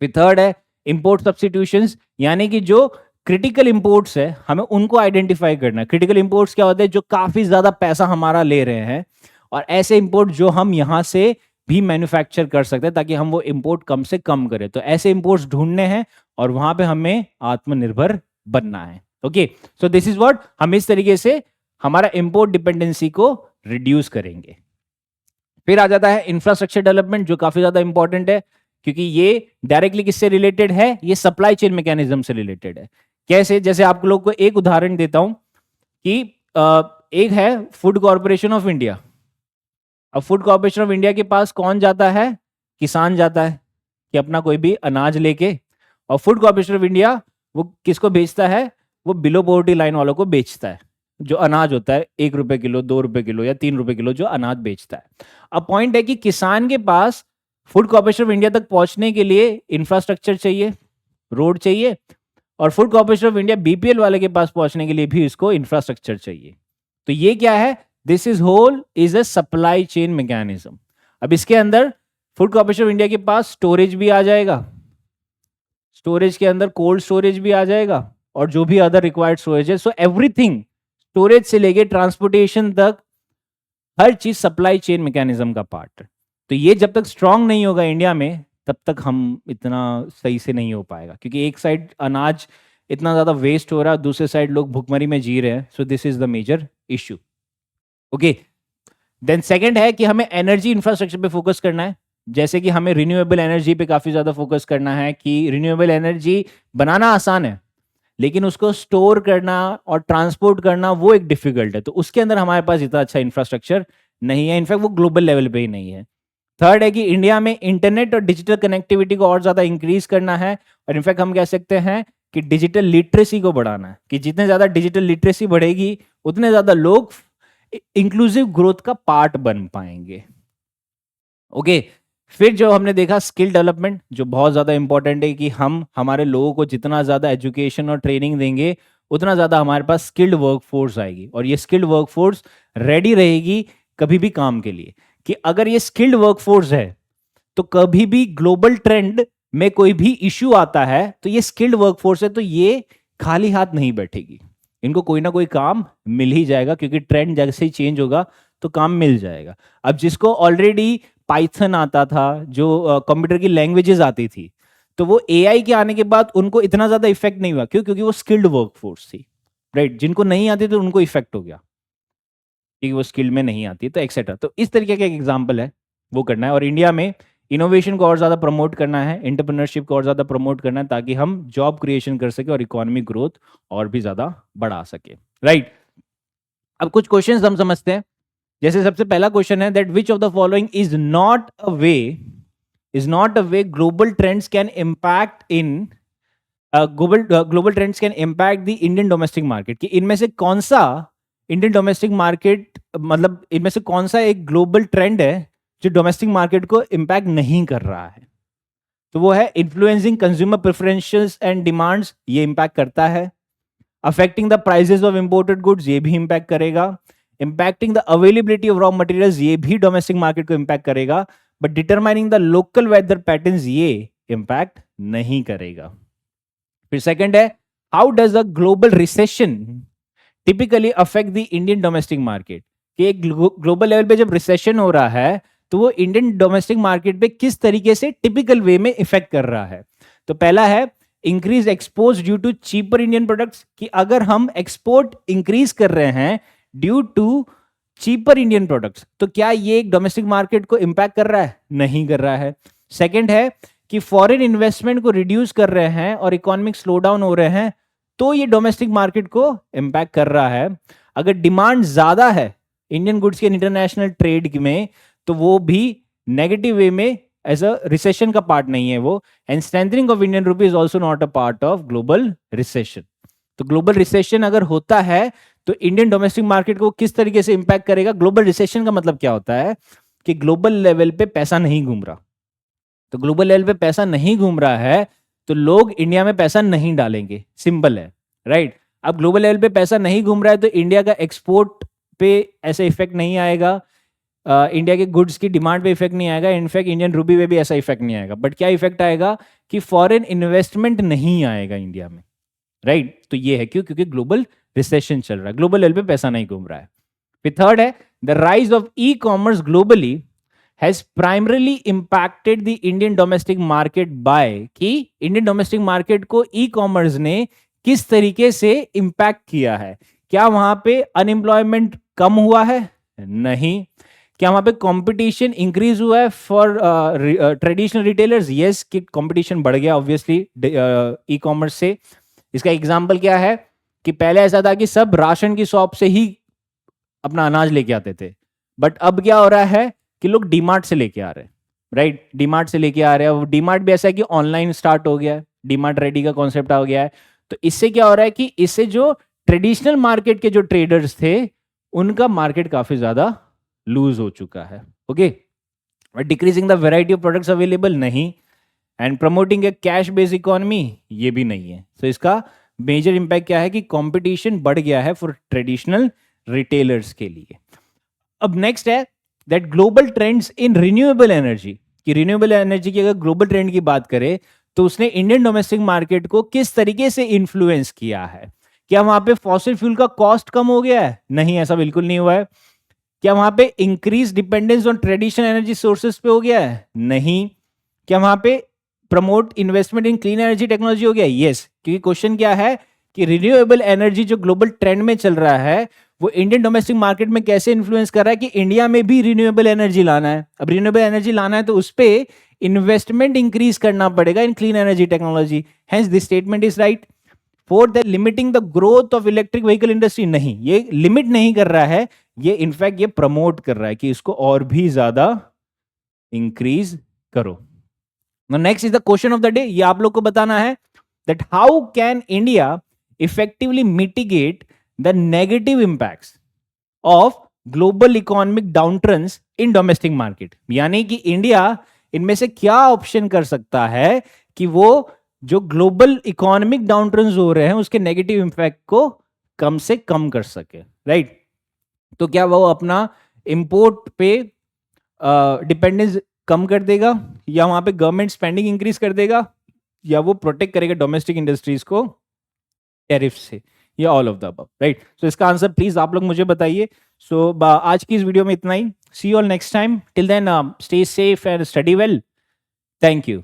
फिर थर्ड है इंपोर्ट सब्स्टिट्यूशंस, यानी कि जो क्रिटिकल इंपोर्ट्स है हमें उनको आइडेंटिफाई करना है। क्रिटिकल इंपोर्ट्स क्या होते हैं? जो काफी ज्यादा पैसा हमारा ले रहे हैं, और ऐसे इंपोर्ट जो हम यहां से भी मैन्युफैक्चर कर सकते हैं ताकि हम वो इंपोर्ट कम से कम करें। तो ऐसे इंपोर्ट्स ढूंढने हैं और वहां पे हमें आत्मनिर्भर बनना है। Okay, so this is what, हम इस तरीके से हमारा इंपोर्ट डिपेंडेंसी को रिड्यूस करेंगे। फिर आ जाता है इंफ्रास्ट्रक्चर डेवलपमेंट, जो काफी ज्यादा इंपॉर्टेंट है, क्योंकि ये डायरेक्टली किससे रिलेटेड है? ये सप्लाई चेन मैकेनिज्म से रिलेटेड है। कैसे? जैसे आप लोग को एक उदाहरण देता हूं कि एक है फूड कॉर्पोरेशन ऑफ इंडिया। अब फूड कॉर्पोरेशन ऑफ इंडिया के पास कौन जाता है? किसान जाता है कि अपना कोई भी अनाज लेके, और फूड कॉर्पोरेशन ऑफ इंडिया वो किसको बेचता है? वो बिलो पॉवर्टी लाइन वालों को बेचता है, जो अनाज होता है 1 रुपए किलो, 2 रुपए किलो या 3 रुपए किलो जो अनाज बेचता है। अब पॉइंट है कि किसान के पास फूड कॉर्पोरेशन ऑफ इंडिया तक पहुंचने के लिए इंफ्रास्ट्रक्चर चाहिए, रोड चाहिए, और food corporation of India BPL वाले के पास पहुंचने के लिए भी इसको इंफ्रास्ट्रक्चर चाहिए। तो ये क्या है? This is whole is a supply chain mechanism. अब इसके अंदर फूड कॉर्पोरेशन ऑफ इंडिया के पास स्टोरेज भी आ जाएगा, स्टोरेज के अंदर कोल्ड स्टोरेज भी आ जाएगा, और जो भी अदर रिक्वायर्ड स्टोरेज है, सो एवरीथिंग, स्टोरेज से लेके ट्रांसपोर्टेशन तक हर चीज सप्लाई चेन मैकेनिज्म का पार्ट है। तो ये जब तक स्ट्रांग नहीं होगा इंडिया में तब तक हम इतना सही से नहीं हो पाएगा, क्योंकि एक साइड अनाज इतना ज्यादा वेस्ट हो रहा है, दूसरे साइड लोग भुखमरी में जी रहे हैं। So this is the major issue. Okay, then second है कि हमें एनर्जी इंफ्रास्ट्रक्चर पे फोकस करना है। जैसे कि हमें रिन्यूएबल एनर्जी पे काफी ज्यादा फोकस करना है, कि रिन्यूएबल एनर्जी बनाना आसान है लेकिन उसको स्टोर करना और ट्रांसपोर्ट करना वो एक डिफिकल्ट है। तो उसके अंदर हमारे पास इतना अच्छा इंफ्रास्ट्रक्चर नहीं है, इनफैक्ट वो ग्लोबल लेवल पे ही नहीं है। थर्ड है कि इंडिया में इंटरनेट और डिजिटल कनेक्टिविटी को और ज्यादा इंक्रीज करना है, और इनफैक्ट हम कह सकते हैं कि डिजिटल लिटरेसी को बढ़ाना है, कि जितने ज्यादा डिजिटल लिटरेसी बढ़ेगी उतने ज्यादा लोग इंक्लूसिव ग्रोथ का पार्ट बन पाएंगे। ओके, फिर जो हमने देखा स्किल डेवलपमेंट, जो बहुत ज़्यादा इंपॉर्टेंट है, कि हम हमारे लोगों को जितना ज़्यादा एजुकेशन और ट्रेनिंग देंगे उतना ज़्यादा हमारे पास स्किल्ड वर्कफोर्स आएगी, और ये स्किल्ड वर्कफोर्स रेडी रहेगी कभी भी काम के लिए। कि अगर ये स्किल्ड वर्कफोर्स है तो कभी भी ग्लोबल ट्रेंड में कोई भी इश्यू आता है तो ये स्किल्ड वर्कफोर्स है, तो ये खाली हाथ नहीं बैठेगी, इनको कोई ना कोई काम मिल ही जाएगा, क्योंकि ट्रेंड जैसे ही चेंज होगा तो काम मिल जाएगा। अब जिसको ऑलरेडी पाइथन आता था, जो कंप्यूटर की लैंग्वेजेस आती थी, तो वो एआई के आने के बाद उनको इतना ज्यादा इफेक्ट नहीं हुआ। क्यों? क्योंकि वो स्किल्ड वर्कफोर्स थी, राइट। जिनको नहीं आती तो उनको इफेक्ट हो गया क्योंकि वो स्किल में नहीं आती, तो एक्सेट्रा। तो इस तरीके का एक एग्जाम्पल है, वो करना है। और इंडिया में इनोवेशन को और ज्यादा प्रमोट करना है, एंटरप्रेन्योरशिप को और ज्यादा प्रमोट करना है, ताकि हम जॉब क्रिएशन कर सके और इकोनॉमिक ग्रोथ और भी ज्यादा बढ़ा सके, राइट। अब कुछ क्वेश्चंस हम समझते हैं। जैसे सबसे पहला क्वेश्चन है that which of the following is not a way global trends can impact in global trends can impact the Indian domestic market. कि इनमें से कौन सा इंडियन डोमेस्टिक मार्केट, मतलब इनमें से कौन सा एक ग्लोबल ट्रेंड है जो डोमेस्टिक मार्केट को इम्पैक्ट नहीं कर रहा है। तो वो है influencing consumer preferences and demands, ये इंपैक्ट करता है। Affecting the prices of imported goods, ये भी इंपैक्ट करेगा। Impacting the availability of raw materials, ये भी डोमेस्टिक मार्केट को इंपैक्ट करेगा। But determining the local weather patterns, ये इंपैक्ट नहीं करेगा। फिर सेकंड है, how does a global recession typically affect the Indian domestic market, कि एक ग्लोबल लेवल पे जब रिसेशन हो रहा है तो वो इंडियन डोमेस्टिक मार्केट पे किस तरीके से टिपिकल वे में इफेक्ट कर रहा है। तो पहला है increase export due to cheaper Indian products, कि अगर हम एक्सपोर्ट इंक्रीज कर रहे हैं due to cheaper Indian products, तो क्या ये एक डोमेस्टिक मार्केट को इंपैक्ट कर रहा है? नहीं कर रहा है। सेकंड है कि फॉरेन इन्वेस्टमेंट को रिड्यूस कर रहे हैं और इकोनॉमिक स्लो डाउन हो रहे हैं, तो ये डोमेस्टिक मार्केट को इंपैक्ट कर रहा है। अगर डिमांड ज्यादा है इंडियन गुड्स के इंटरनेशनल ट्रेड में, तो वो भी नेगेटिव वे में एज अ रिसेशन का पार्ट नहीं है वो। And strengthening of Indian rupee is also not a part of global recession. तो ग्लोबल रिसेशन अगर होता है तो इंडियन डोमेस्टिक मार्केट को किस तरीके से इंपैक्ट करेगा? ग्लोबल रिसेशन का मतलब क्या होता है कि ग्लोबल लेवल पे पैसा नहीं घूम रहा। तो ग्लोबल लेवल पे पैसा नहीं घूम रहा है तो लोग इंडिया में पैसा नहीं डालेंगे, सिंपल है, राइट। अब ग्लोबल लेवल पे पैसा नहीं घूम रहा है तो इंडिया का एक्सपोर्ट पे ऐसा इफेक्ट नहीं आएगा, इंडिया के गुड्स की डिमांड पे इफेक्ट नहीं आएगा, इनफैक्ट इंडियन रूपी पे भी ऐसा इफेक्ट नहीं आएगा। बट क्या इफेक्ट आएगा कि फॉरेन इन्वेस्टमेंट नहीं आएगा इंडिया में, राइट। तो ये है क्यों? क्योंकि ग्लोबल रिसेशन चल रहा है, ग्लोबल लेवल पे पैसा नहीं घूम रहा है। फिर थर्ड है the rise of e commerce globally has primarily impacted the Indian domestic market by, कि इंडियन डोमेस्टिक मार्केट को ई कॉमर्स ने किस तरीके से इंपैक्ट किया है। क्या वहां पे अनएम्प्लॉयमेंट कम हुआ है? नहीं। क्या वहां पे कंपटीशन इंक्रीज हुआ है फॉर ट्रेडिशनल रिटेलर्स? यस, कि कंपटीशन बढ़ गया ऑब्वियसली ई कॉमर्स से। इसका एग्जांपल क्या है कि पहले ऐसा था कि सब राशन की शॉप से ही अपना अनाज लेके आते थे, बट अब क्या हो रहा है कि लोग डीमार्ट से लेके आ रहे हैं, राइट। डीमार्ट से लेके आ रहे हैं। डीमार्ट भी ऐसा है कि ऑनलाइन स्टार्ट हो गया है, डीमार्ट रेडी का कॉन्सेप्ट आ गया है। तो इससे क्या हो रहा है कि इससे जो ट्रेडिशनल मार्केट के जो ट्रेडर्स थे उनका मार्केट काफी ज्यादा लूज हो चुका है। Okay, decreasing the variety of products available, नहीं। And promoting a cash based economy, ये भी नहीं है। तो इसका मेजर इंपैक्ट क्या है कि कंपटीशन बढ़ गया है फॉर ट्रेडिशनल रिटेलर्स के लिए। अब नेक्स्ट है that global trends in renewable energy, कि रिन्यूएबल एनर्जी की अगर ग्लोबल ट्रेंड की बात करें तो उसने इंडियन डोमेस्टिक मार्केट को किस तरीके से इन्फ्लुएंस किया है। क्या वहां पे फॉसिल फ्यूल का कॉस्ट कम हो गया है? नहीं, ऐसा बिल्कुल नहीं हुआ है। क्या वहां पे increase dependence on traditional energy sources पे हो गया है? नहीं। क्या वहां पे promote investment in clean energy technology हो गया? यस, क्योंकि क्वेश्चन क्या है कि रिन्यूएबल एनर्जी जो ग्लोबल ट्रेंड में चल रहा है वो इंडियन डोमेस्टिक मार्केट में कैसे इन्फ्लुएंस कर रहा है कि इंडिया में भी रिन्यूएबल एनर्जी लाना है। अब रिन्यूएबल एनर्जी लाना है तो उस पे इन्वेस्टमेंट इंक्रीज करना पड़ेगा in clean energy technology. Hence this statement is right. Fourth, limiting the growth of electric vehicle industry, नहीं, ये लिमिट नहीं कर रहा है, ये इनफैक्ट ये प्रमोट कर रहा है कि इसको और भी ज्यादा इंक्रीज करो। Next is the question of the day, ये आप लोग को बताना है that how can India effectively mitigate the negative impacts of global economic downturns in domestic market, यानी कि इंडिया इनमें से क्या ऑप्शन कर सकता है कि वो जो ग्लोबल इकोनॉमिक डाउनटर्न्स हो रहे हैं उसके नेगेटिव इंपैक्ट को कम से कम कर सके, राइट। तो क्या वो अपना इंपोर्ट पे डिपेंडेंस कम कर देगा, या वहां पे गवर्नमेंट स्पेंडिंग इंक्रीज कर देगा, या वो प्रोटेक्ट करेगा डोमेस्टिक इंडस्ट्रीज को टैरिफ से, या all of the above, right. So इसका आंसर प्लीज आप लोग मुझे बताइए। सो आज की इस वीडियो में इतना ही। See you all next time. Till then stay safe and study well. Thank you.